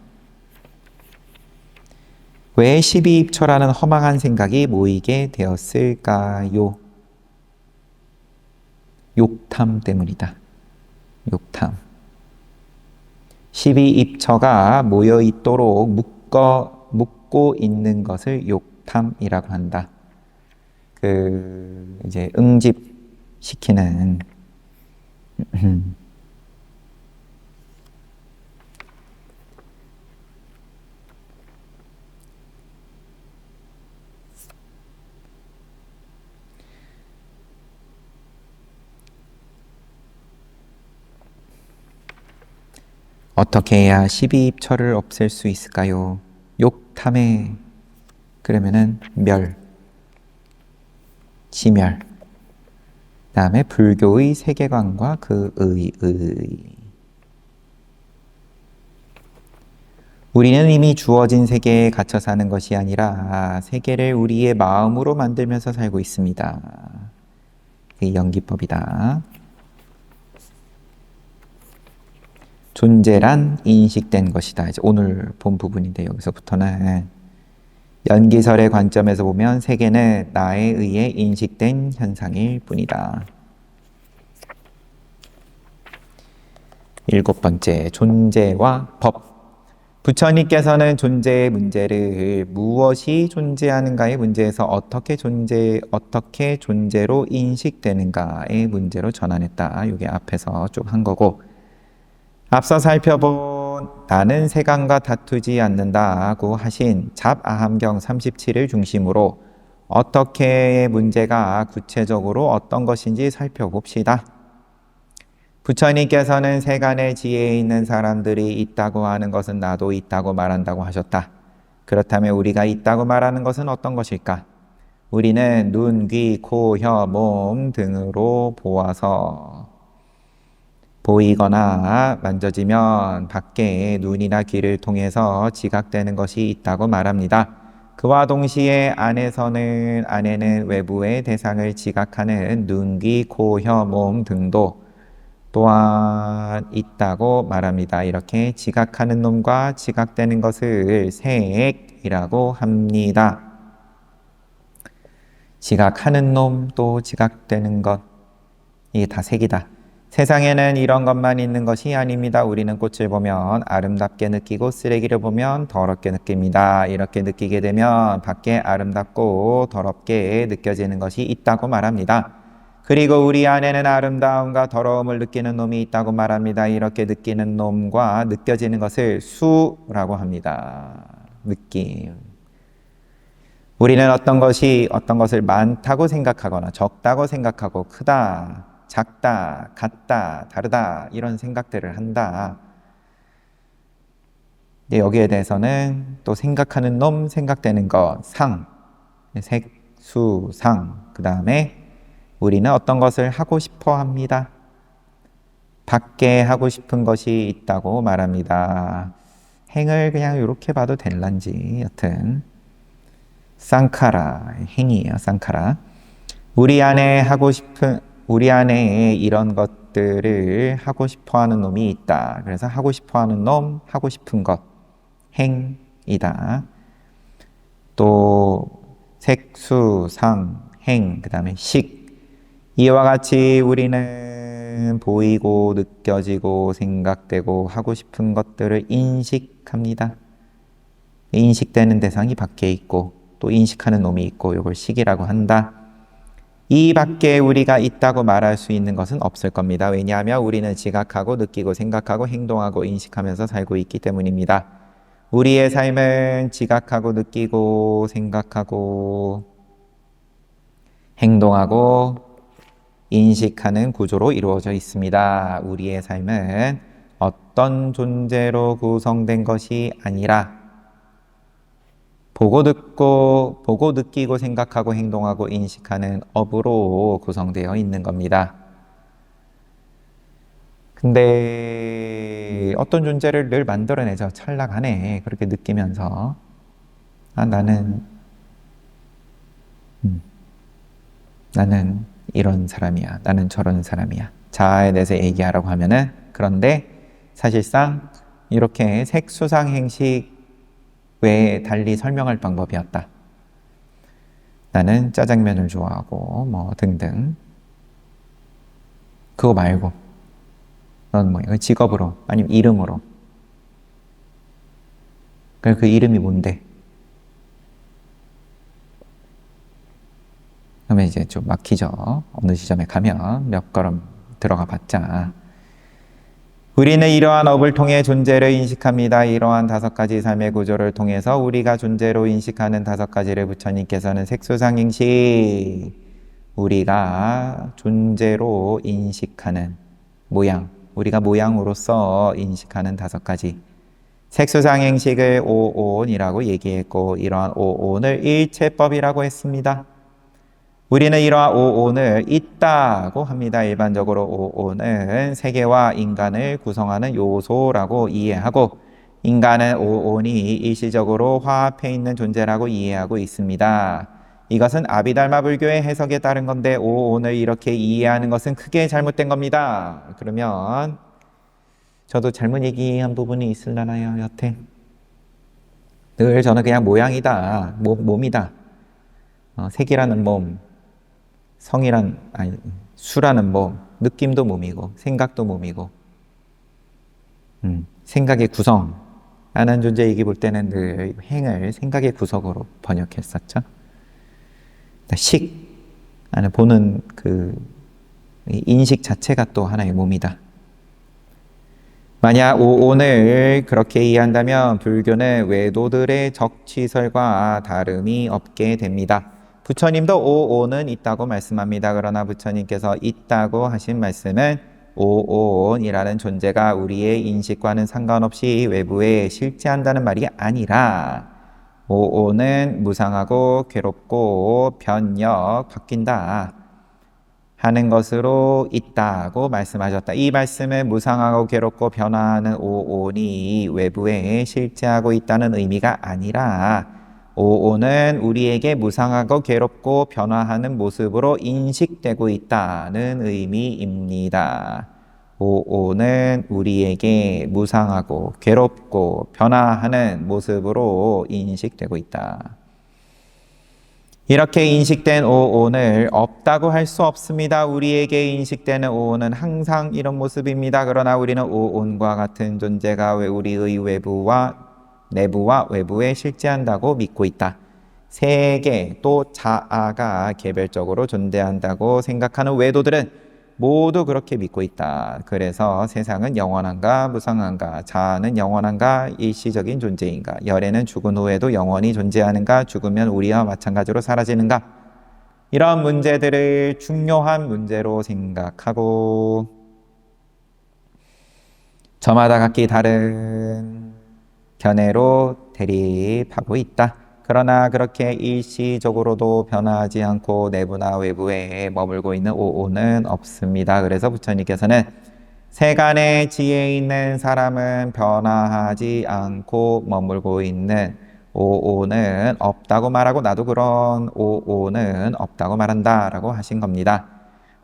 왜 12입처라는 허망한 생각이 모이게 되었을까요? 욕탐 때문이다. 욕탐. 12입처가 모여 있도록 묶고 있는 것을 욕탐이라고 한다. 이제 응집시키는 어떻게 해야 12입처를 없앨 수 있을까요? 욕탐에 그러면은 지멸. 다음에 불교의 세계관과 우리는 이미 주어진 세계에 갇혀 사는 것이 아니라 세계를 우리의 마음으로 만들면서 살고 있습니다. 이 연기법이다. 존재란 인식된 것이다. 이제 오늘 본 부분인데 여기서부터는 연기설의 관점에서 보면 세계는 나에 의해 인식된 현상일 뿐이다. 7번째, 존재와 법. 부처님께서는 존재의 문제를 무엇이 존재하는가의 문제에서 어떻게 존재로 인식되는가의 문제로 전환했다. 이게 앞에서 쭉 한 거고, 앞서 살펴본 나는 세간과 다투지 않는다고 하신 잡아함경 37을 중심으로 어떻게 문제가 구체적으로 어떤 것인지 살펴봅시다. 부처님께서는 세간의 지혜에 있는 사람들이 있다고 하는 것은 나도 있다고 말한다고 하셨다. 그렇다면 우리가 있다고 말하는 것은 어떤 것일까? 우리는 눈, 귀, 코, 혀, 몸 등으로 보아서 보이거나 만져지면 밖에 눈이나 귀를 통해서 지각되는 것이 있다고 말합니다. 그와 동시에 안에는 외부의 대상을 지각하는 눈, 귀, 코, 혀, 몸 등도 또한 있다고 말합니다. 이렇게 지각하는 놈과 지각되는 것을 색이라고 합니다. 지각하는 놈 또 지각되는 것, 이게 다 색이다. 세상에는 이런 것만 있는 것이 아닙니다. 우리는 꽃을 보면 아름답게 느끼고 쓰레기를 보면 더럽게 느낍니다. 이렇게 느끼게 되면 밖에 아름답고 더럽게 느껴지는 것이 있다고 말합니다. 그리고 우리 안에는 아름다움과 더러움을 느끼는 놈이 있다고 말합니다. 이렇게 느끼는 놈과 느껴지는 것을 수라고 합니다. 느낌. 우리는 어떤 것을 많다고 생각하거나 적다고 생각하고 크다, 작다, 같다, 다르다 이런 생각들을 한다. 여기에 대해서는 또 생각하는 놈, 생각되는 것, 상, 색, 수, 상. 그 다음에 우리는 어떤 것을 하고 싶어 합니다. 밖에 하고 싶은 것이 있다고 말합니다. 행을 그냥 이렇게 봐도 될란지 여튼 쌍카라, 행이에요. 쌍카라. 우리 안에 이런 것들을 하고 싶어하는 놈이 있다. 그래서 하고 싶어하는 놈, 하고 싶은 것, 행이다. 또 색, 수, 상, 행, 그 다음에 식. 이와 같이 우리는 보이고 느껴지고 생각되고 하고 싶은 것들을 인식합니다. 인식되는 대상이 밖에 있고 또 인식하는 놈이 있고 이걸 식이라고 한다. 이 밖에 우리가 있다고 말할 수 있는 것은 없을 겁니다. 왜냐하면 우리는 지각하고 느끼고 생각하고 행동하고 인식하면서 살고 있기 때문입니다. 우리의 삶은 지각하고 느끼고 생각하고 행동하고 인식하는 구조로 이루어져 있습니다. 우리의 삶은 어떤 존재로 구성된 것이 아니라 보고 듣고, 보고 느끼고 생각하고 행동하고 인식하는 업으로 구성되어 있는 겁니다. 근데 어떤 존재를 늘 만들어내죠. 찰나간에 그렇게 느끼면서 나는 이런 사람이야. 나는 저런 사람이야. 자아에 대해서 얘기하라고 하면은 그런데 사실상 이렇게 색수상 행식 외에 달리 설명할 방법이었다. 나는 짜장면을 좋아하고 뭐 등등. 그거 말고 넌 뭐 직업으로 아니면 이름으로. 그 이름이 뭔데? 그러면 이제 좀 막히죠. 어느 지점에 가면 몇 걸음 들어가 봤자. 우리는 이러한 업을 통해 존재를 인식합니다. 이러한 5가지 삶의 구조를 통해서 우리가 존재로 인식하는 5가지를 부처님께서는 색수상행식, 우리가 존재로 인식하는 모양, 우리가 모양으로서 인식하는 5가지 색수상행식을 오온이라고 얘기했고, 이러한 오온을 일체법이라고 했습니다. 우리는 이러한 오온을 있다고 합니다. 일반적으로 오온은 세계와 인간을 구성하는 요소라고 이해하고, 인간은 오온이 일시적으로 화합해 있는 존재라고 이해하고 있습니다. 이것은 아비달마 불교의 해석에 따른 건데 오온을 이렇게 이해하는 것은 크게 잘못된 겁니다. 그러면 저도 잘못 얘기한 부분이 있으려나요, 여태? 늘 저는 그냥 모양이다, 몸이다. 색이라는 몸, 수라는 몸, 느낌도 몸이고 생각도 몸이고 생각의 구성 라는 존재 얘기 볼 때는 늘 행을 생각의 구석으로 번역했었죠. 식, 보는 그 인식 자체가 또 하나의 몸이다. 만약 오온을 그렇게 이해한다면 불교는 외도들의 적취설과 다름이 없게 됩니다. 부처님도 오온은 있다고 말씀합니다. 그러나 부처님께서 있다고 하신 말씀은 오온이라는 존재가 우리의 인식과는 상관없이 외부에 실제한다는 말이 아니라 오온은 무상하고 괴롭고 변력, 바뀐다 하는 것으로 있다고 말씀하셨다. 이 말씀은 무상하고 괴롭고 변화하는 오온이 외부에 실제하고 있다는 의미가 아니라 오온은 우리에게 무상하고 괴롭고 변화하는 모습으로 인식되고 있다는 의미입니다. 오온은 우리에게 무상하고 괴롭고 변화하는 모습으로 인식되고 있다. 이렇게 인식된 오온을 없다고 할 수 없습니다. 우리에게 인식되는 오온은 항상 이런 모습입니다. 그러나 우리는 오온과 같은 존재가 우리의 내부와 외부에 실제한다고 믿고 있다. 세계 또 자아가 개별적으로 존재한다고 생각하는 외도들은 모두 그렇게 믿고 있다. 그래서 세상은 영원한가 무상한가, 자아는 영원한가 일시적인 존재인가, 열애는 죽은 후에도 영원히 존재하는가, 죽으면 우리와 마찬가지로 사라지는가, 이런 문제들을 중요한 문제로 생각하고 저마다 각기 다른 견해로 대립하고 있다. 그러나 그렇게 일시적으로도 변화하지 않고 내부나 외부에 머물고 있는 오온은 없습니다. 그래서 부처님께서는 세간의 지혜에 있는 사람은 변화하지 않고 머물고 있는 오온은 없다고 말하고 나도 그런 오온은 없다고 말한다 라고 하신 겁니다.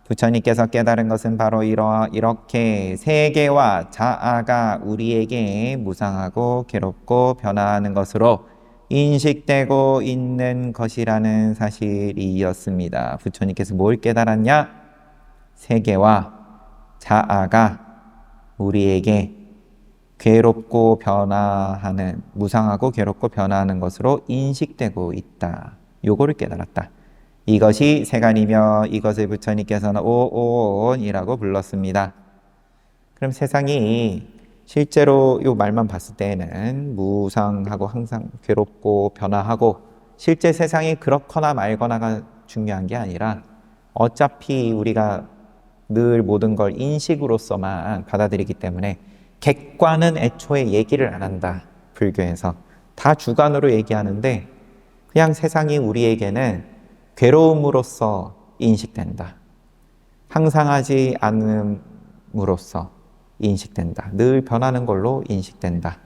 부처님께서 깨달은 것은 바로 이렇게 세계와 자아가 우리에게 무상하고 괴롭고 변화하는 것으로 인식되고 있는 것이라는 사실이었습니다. 부처님께서 뭘 깨달았냐? 세계와 자아가 우리에게 괴롭고 변화하는, 무상하고 괴롭고 변화하는 것으로 인식되고 있다. 요거를 깨달았다. 이것이 세간이며 이것을 부처님께서는 오온이라고 불렀습니다. 그럼 세상이 실제로 이 말만 봤을 때는 무상하고 항상 괴롭고 변화하고 실제 세상이 그렇거나 말거나가 중요한 게 아니라 어차피 우리가 늘 모든 걸 인식으로서만 받아들이기 때문에 객관은 애초에 얘기를 안 한다. 불교에서 다 주관으로 얘기하는데 그냥 세상이 우리에게는 괴로움으로써 인식된다. 항상하지 않음으로써 인식된다. 늘 변하는 걸로 인식된다.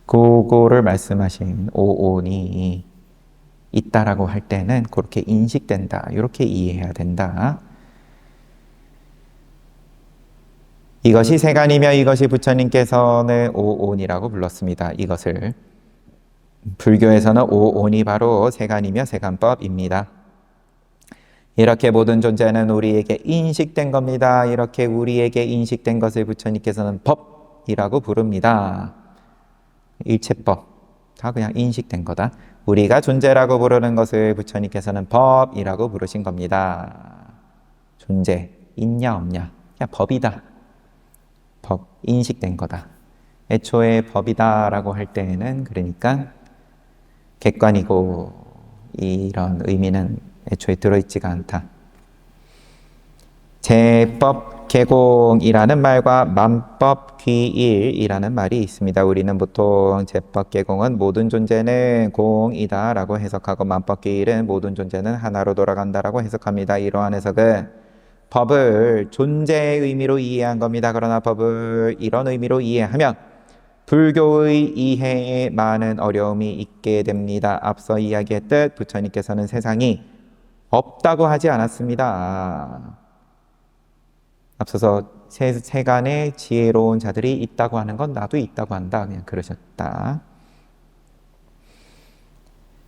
그거를 말씀하신 오온이 있다라고 할 때는 그렇게 인식된다. 이렇게 이해해야 된다. 이것이 세간이며 이것이 부처님께서는 오온이라고 불렀습니다. 이것을 불교에서는 오온이 바로 세간이며 세간법입니다. 이렇게 모든 존재는 우리에게 인식된 겁니다. 이렇게 우리에게 인식된 것을 부처님께서는 법이라고 부릅니다. 일체법, 다 그냥 인식된 거다. 우리가 존재라고 부르는 것을 부처님께서는 법이라고 부르신 겁니다. 존재, 있냐 없냐, 그냥 법이다. 법, 인식된 거다. 애초에 법이다라고 할 때에는 그러니까 객관이고 이런 의미는 애초에 들어있지가 않다. 제법 개공이라는 말과 만법 귀일이라는 말이 있습니다. 우리는 보통 제법 개공은 모든 존재는 공이다 라고 해석하고 만법 귀일은 모든 존재는 하나로 돌아간다라고 해석합니다. 이러한 해석은 법을 존재의 의미로 이해한 겁니다. 그러나 법을 이런 의미로 이해하면 불교의 이해에 많은 어려움이 있게 됩니다. 앞서 이야기했듯 부처님께서는 세상이 없다고 하지 않았습니다. 앞서서 세간에 지혜로운 자들이 있다고 하는 건 나도 있다고 한다. 그냥 그러셨다.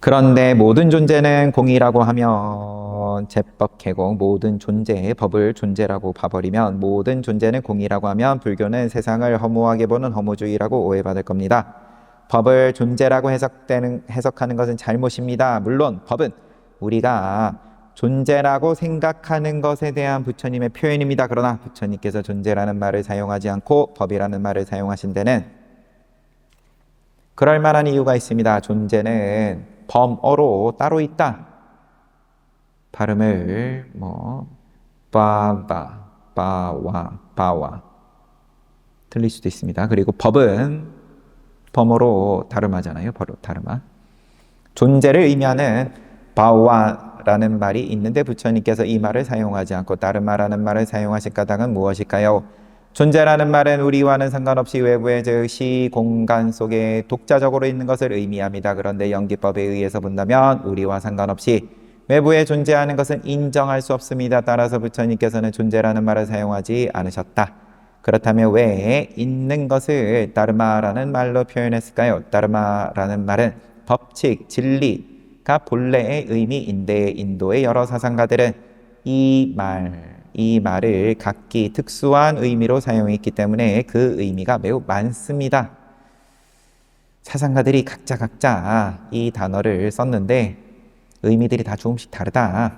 그런데 모든 존재는 공이라고 하면 제법 개공, 모든 존재의 법을 존재라고 봐버리면 모든 존재는 공이라고 하면 불교는 세상을 허무하게 보는 허무주의라고 오해받을 겁니다. 법을 존재라고 해석하는 것은 잘못입니다. 물론 법은 우리가 존재라고 생각하는 것에 대한 부처님의 표현입니다. 그러나 부처님께서 존재라는 말을 사용하지 않고 법이라는 말을 사용하신 데는 그럴 만한 이유가 있습니다. 존재는 범어로 따로 있다. 발음을 바와 틀릴 수도 있습니다. 그리고 법은 범어로 다름하잖아요. 다름하. 존재를 의미하는 바와라는 말이 있는데 부처님께서 이 말을 사용하지 않고 다름하라는 말을 사용하신 까닭은 무엇일까요? 존재라는 말은 우리와는 상관없이 외부의 즉 시공간 속에 독자적으로 있는 것을 의미합니다. 그런데 연기법에 의해서 본다면 우리와 상관없이 외부에 존재하는 것은 인정할 수 없습니다. 따라서 부처님께서는 존재라는 말을 사용하지 않으셨다. 그렇다면 왜 있는 것을 다르마라는 말로 표현했을까요? 다르마라는 말은 법칙, 진리가 본래의 의미인데 인도의 여러 사상가들은 이 말을 각기 특수한 의미로 사용했기 때문에 그 의미가 매우 많습니다. 사상가들이 각자 이 단어를 썼는데 의미들이 다 조금씩 다르다.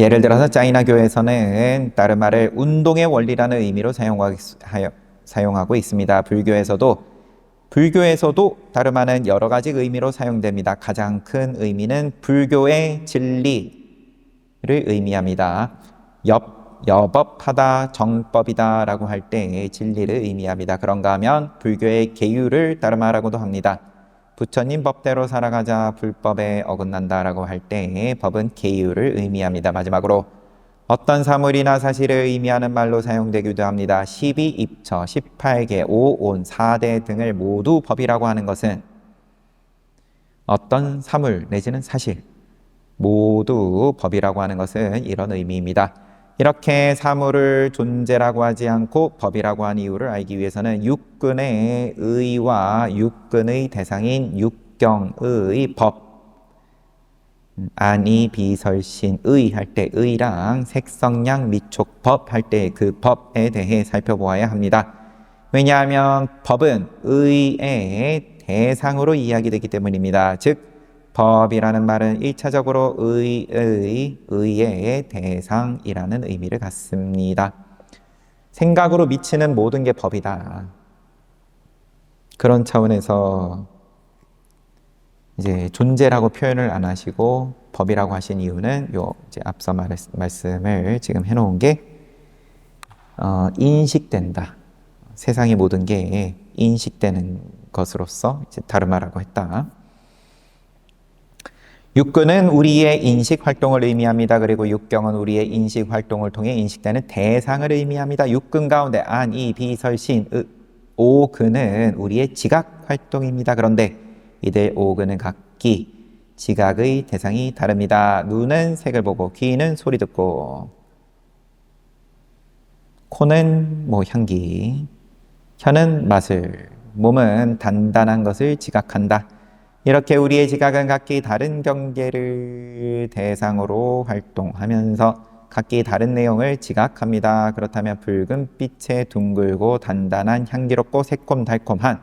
예를 들어서 짜이나교에서는 다르마를 운동의 원리라는 의미로 사용하고 있습니다. 불교에서도 다르마는 여러 가지 의미로 사용됩니다. 가장 큰 의미는 불교의 진리를 의미합니다. 여법하다, 정법이다 라고 할 때 진리를 의미합니다. 그런가 하면 불교의 계율을 다르마라고도 합니다. 부처님 법대로 살아가자 불법에 어긋난다 라고 할 때 법은 계율을 의미합니다. 마지막으로 어떤 사물이나 사실을 의미하는 말로 사용되기도 합니다. 12입처, 18개, 5온, 4대 등을 모두 법이라고 하는 것은 어떤 사물 내지는 사실 모두 법이라고 하는 것은 이런 의미입니다. 이렇게 사물을 존재라고 하지 않고 법이라고 한 이유를 알기 위해서는 육근의 의와 육근의 대상인 육경의 법, 안이 비설신의 할 때 의랑 색성량 미촉법 할 때 그 법에 대해 살펴보아야 합니다. 왜냐하면 법은 의의 대상으로 이야기되기 때문입니다. 즉 법이라는 말은 1차적으로 의의 대상이라는 의미를 갖습니다. 생각으로 미치는 모든 게 법이다. 그런 차원에서 이제 존재라고 표현을 안 하시고 법이라고 하신 이유는 요 이제 앞서 말씀을 지금 해놓은 게 인식된다. 세상의 모든 게 인식되는 것으로서 이제 다름하라고 했다. 육근은 우리의 인식 활동을 의미합니다. 그리고 육경은 우리의 인식 활동을 통해 인식되는 대상을 의미합니다. 육근 가운데 안, 이, 비, 설, 신, 오, 근은 우리의 지각 활동입니다. 그런데 이들 오근은 각기 지각의 대상이 다릅니다. 눈은 색을 보고 귀는 소리 듣고 코는 향기, 혀는 맛을, 몸은 단단한 것을 지각한다. 이렇게 우리의 지각은 각기 다른 경계를 대상으로 활동하면서 각기 다른 내용을 지각합니다. 그렇다면 붉은 빛의 둥글고 단단한 향기롭고 새콤달콤한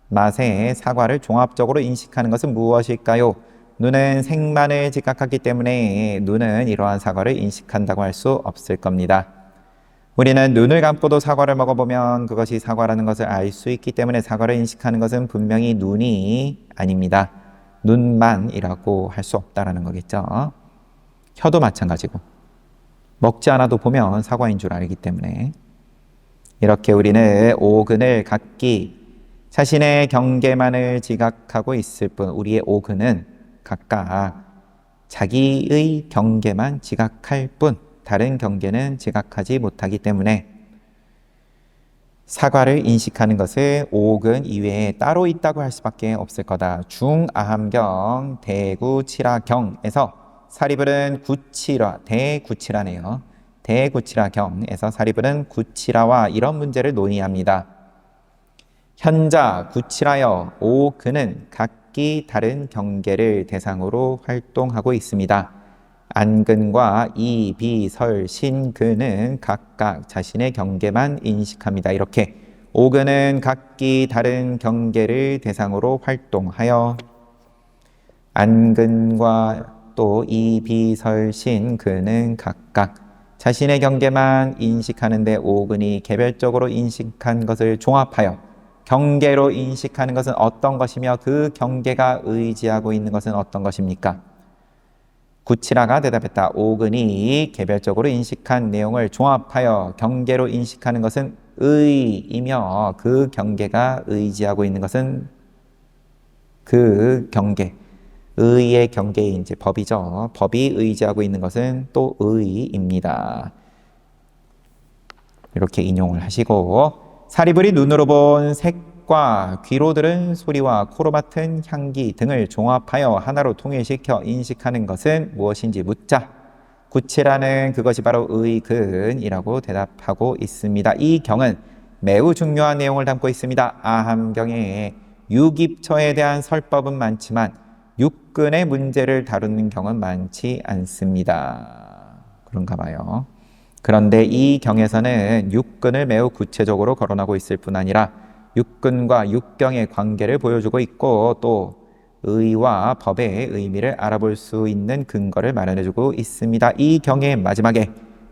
맛의 사과를 종합적으로 인식하는 것은 무엇일까요? 눈은 색만을 지각하기 때문에 눈은 이러한 사과를 인식한다고 할 수 없을 겁니다. 우리는 눈을 감고도 사과를 먹어보면 그것이 사과라는 것을 알 수 있기 때문에 사과를 인식하는 것은 분명히 눈이 아닙니다. 눈만이라고 할 수 없다라는 거겠죠. 혀도 마찬가지고 먹지 않아도 보면 사과인 줄 알기 때문에 이렇게 우리는 오근을 각기 자신의 경계만을 지각하고 있을 뿐 우리의 오근은 각각 자기의 경계만 지각할 뿐 다른 경계는 지각하지 못하기 때문에 사과를 인식하는 것은 오근 이외에 따로 있다고 할 수밖에 없을 거다. 중아함경 대구치라경에서 사리불은 구치라, 대구치라네요. 대구치라경에서 사리불은 구치라와 이런 문제를 논의합니다. 현자 구치라여 오근은 각기 다른 경계를 대상으로 활동하고 있습니다. 안근과 이, 비, 설, 신, 근은 각각 자신의 경계만 인식합니다. 이렇게 오근은 각기 다른 경계를 대상으로 활동하여 안근과 또 이, 비, 설, 신, 근은 각각 자신의 경계만 인식하는데 오근이 개별적으로 인식한 것을 종합하여 경계로 인식하는 것은 어떤 것이며 그 경계가 의지하고 있는 것은 어떤 것입니까? 구치라가 대답했다. 오근이 개별적으로 인식한 내용을 종합하여 경계로 인식하는 것은 의이며 그 경계가 의지하고 있는 것은 그 경계, 의의 경계인 이제 법이죠. 법이 의지하고 있는 것은 또 의입니다. 이렇게 인용을 하시고 사리불이 눈으로 본 색과 귀로 들은 소리와 코로 맡은 향기 등을 종합하여 하나로 통일시켜 인식하는 것은 무엇인지 묻자 구치라는 그것이 바로 의근이라고 대답하고 있습니다. 이 경은 매우 중요한 내용을 담고 있습니다. 아함경에 유깁처에 대한 설법은 많지만 육근의 문제를 다루는 경은 많지 않습니다. 그런가 봐요. 그런데 이 경에서는 육근을 매우 구체적으로 거론하고 있을 뿐 아니라 육근과 육경의 관계를 보여주고 있고 또 의와 법의 의미를 알아볼 수 있는 근거를 마련해주고 있습니다. 이 경의 마지막에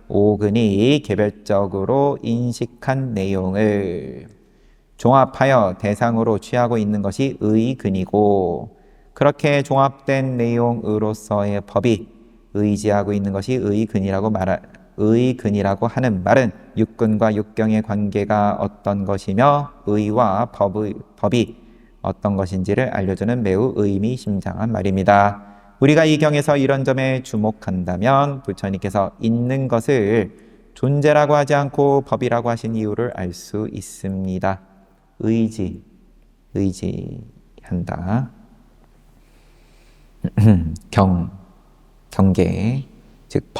오근이 개별적으로 인식한 내용을 종합하여 대상으로 취하고 있는 것이 의근이고 그렇게 종합된 내용으로서의 법이 의지하고 있는 것이 의근이라고 하는 말은 육근과 육경의 관계가 어떤 것이며 의와 법이 어떤 것인지를 알려주는 매우 의미심장한 말입니다. 우리가 이 경에서 이런 점에 주목한다면 부처님께서 있는 것을 존재라고 하지 않고 법이라고 하신 이유를 알 수 있습니다. 의지한다. 경계, 즉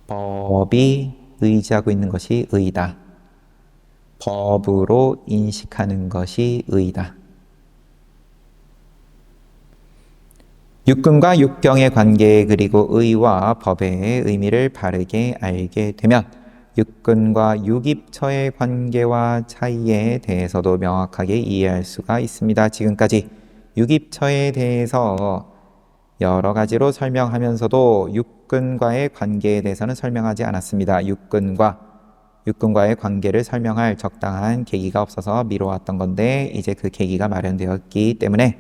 법이 의지하고 있는 것이 의다. 법으로 인식하는 것이 의다. 육근과 육경의 관계 그리고 의와 법의 의미를 바르게 알게 되면 육근과 육입처의 관계와 차이에 대해서도 명확하게 이해할 수가 있습니다. 지금까지 육입처에 대해서 여러 가지로 설명하면서도 육근과의 관계에 대해서는 설명하지 않았습니다. 육근과의 관계를 설명할 적당한 계기가 없어서 미뤄왔던 건데 이제 그 계기가 마련되었기 때문에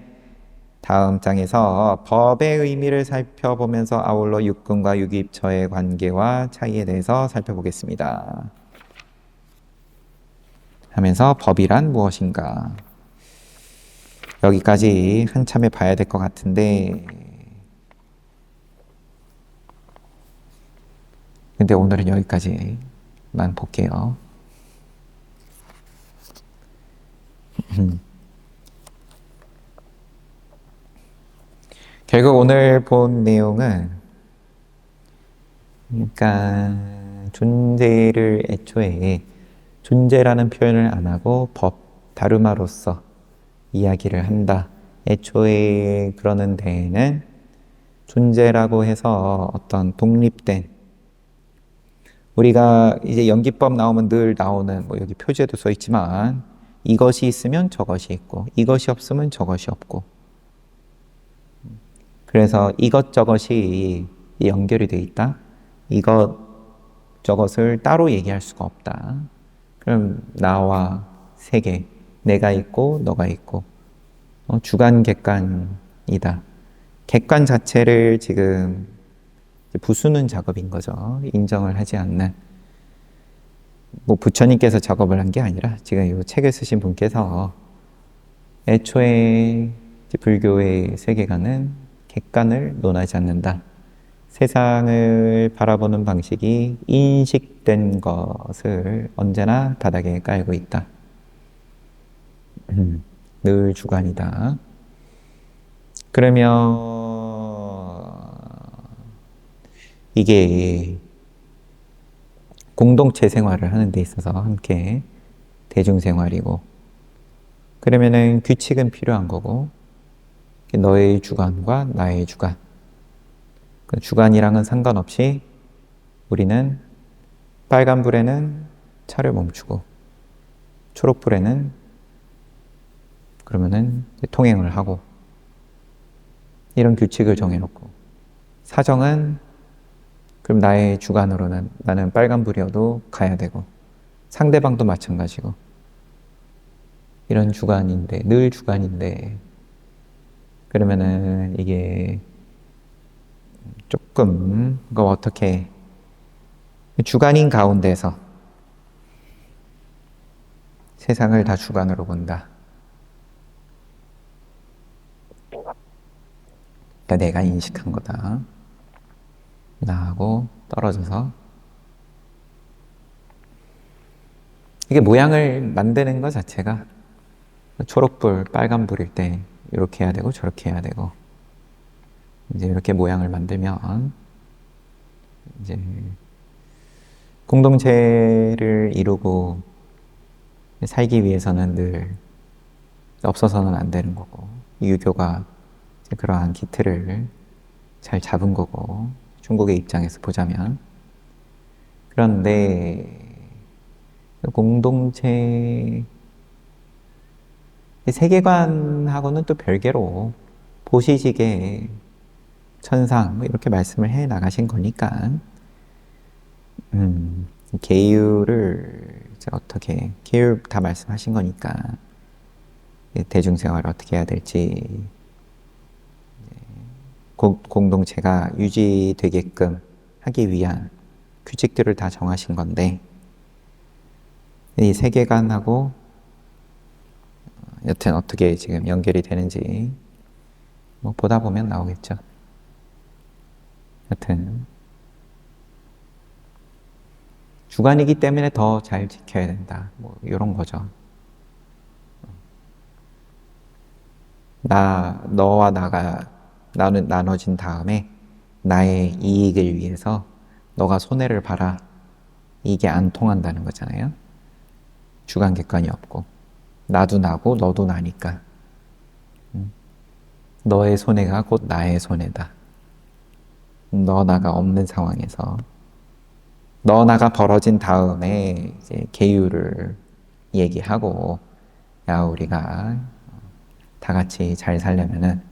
다음 장에서 법의 의미를 살펴보면서 아울러 육근과 육입처의 관계와 차이에 대해서 살펴보겠습니다. 하면서 법이란 무엇인가? 여기까지 한참에 봐야 될 것 같은데 근데 오늘은 여기까지만 볼게요. 결국 오늘 본 내용은 그러니까 존재를 애초에 존재라는 표현을 안 하고 법, 다루마로서 이야기를 한다. 애초에 그러는 데에는 존재라고 해서 어떤 독립된 우리가 이제 연기법 나오면 늘 나오는 뭐 여기 표지에도 써 있지만 이것이 있으면 저것이 있고 이것이 없으면 저것이 없고 그래서 이것저것이 연결이 돼 있다. 이것 저것을 따로 얘기할 수가 없다. 그럼 나와 세계, 내가 있고 너가 있고 주관 객관이다. 객관 자체를 지금 부수는 작업인 거죠. 인정을 하지 않는. 뭐 부처님께서 작업을 한 게 아니라 지금 이 책을 쓰신 분께서 애초에 불교의 세계관은 객관을 논하지 않는다. 세상을 바라보는 방식이 인식된 것을 언제나 바닥에 깔고 있다. 늘 주관이다. 그러면 이게 공동체 생활을 하는 데 있어서 함께 대중생활이고 그러면은 규칙은 필요한 거고 너의 주관과 나의 주관 그 주관이랑은 상관없이 우리는 빨간불에는 차를 멈추고 초록불에는 그러면은 통행을 하고 이런 규칙을 정해놓고 사정은 그럼 나의 주관으로는 나는 빨간불이어도 가야 되고 상대방도 마찬가지고 이런 주관인데 늘 주관인데 그러면은 이게 조금 그거 어떻게 주관인 가운데서 세상을 다 주관으로 본다. 그러니까 내가 인식한 거다. 나하고 떨어져서 이게 모양을 만드는 것 자체가 초록불, 빨간불일 때 이렇게 해야 되고 저렇게 해야 되고 이제 이렇게 모양을 만들면 이제 공동체를 이루고 살기 위해서는 늘 없어서는 안 되는 거고 유교가 그러한 기틀을 잘 잡은 거고 중국의 입장에서 보자면 그런데 공동체 세계관하고는 또 별개로 보시직의 천상 이렇게 말씀을 해 나가신 거니까 계율을 어떻게 계율 다 말씀하신 거니까 대중생활을 어떻게 해야 될지 공동체가 유지되게끔 하기 위한 규칙들을 다 정하신 건데 이 세계관하고 여튼 어떻게 지금 연결이 되는지 뭐 보다 보면 나오겠죠. 여튼 주관이기 때문에 더 잘 지켜야 된다. 뭐 이런 거죠. 너와 나가 나는 나눠진 다음에 나의 이익을 위해서 너가 손해를 봐라. 이게 안 통한다는 거잖아요. 주관 객관이 없고 나도 나고 너도 나니까 너의 손해가 곧 나의 손해다. 너 나가 없는 상황에서 너 나가 벌어진 다음에 이제 계율을 얘기하고, 야, 우리가 다 같이 잘 살려면은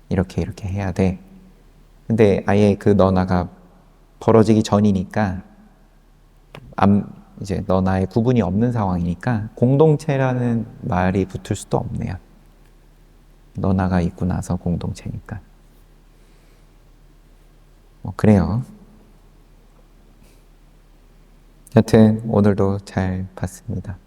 이렇게 이렇게 해야 돼. 근데 아예 그 너 나가 벌어지기 전이니까 이제 너 나의 구분이 없는 상황이니까 공동체라는 말이 붙을 수도 없네요. 너 나가 있고 나서 공동체니까. 뭐 그래요. 여튼 오늘도 잘 봤습니다.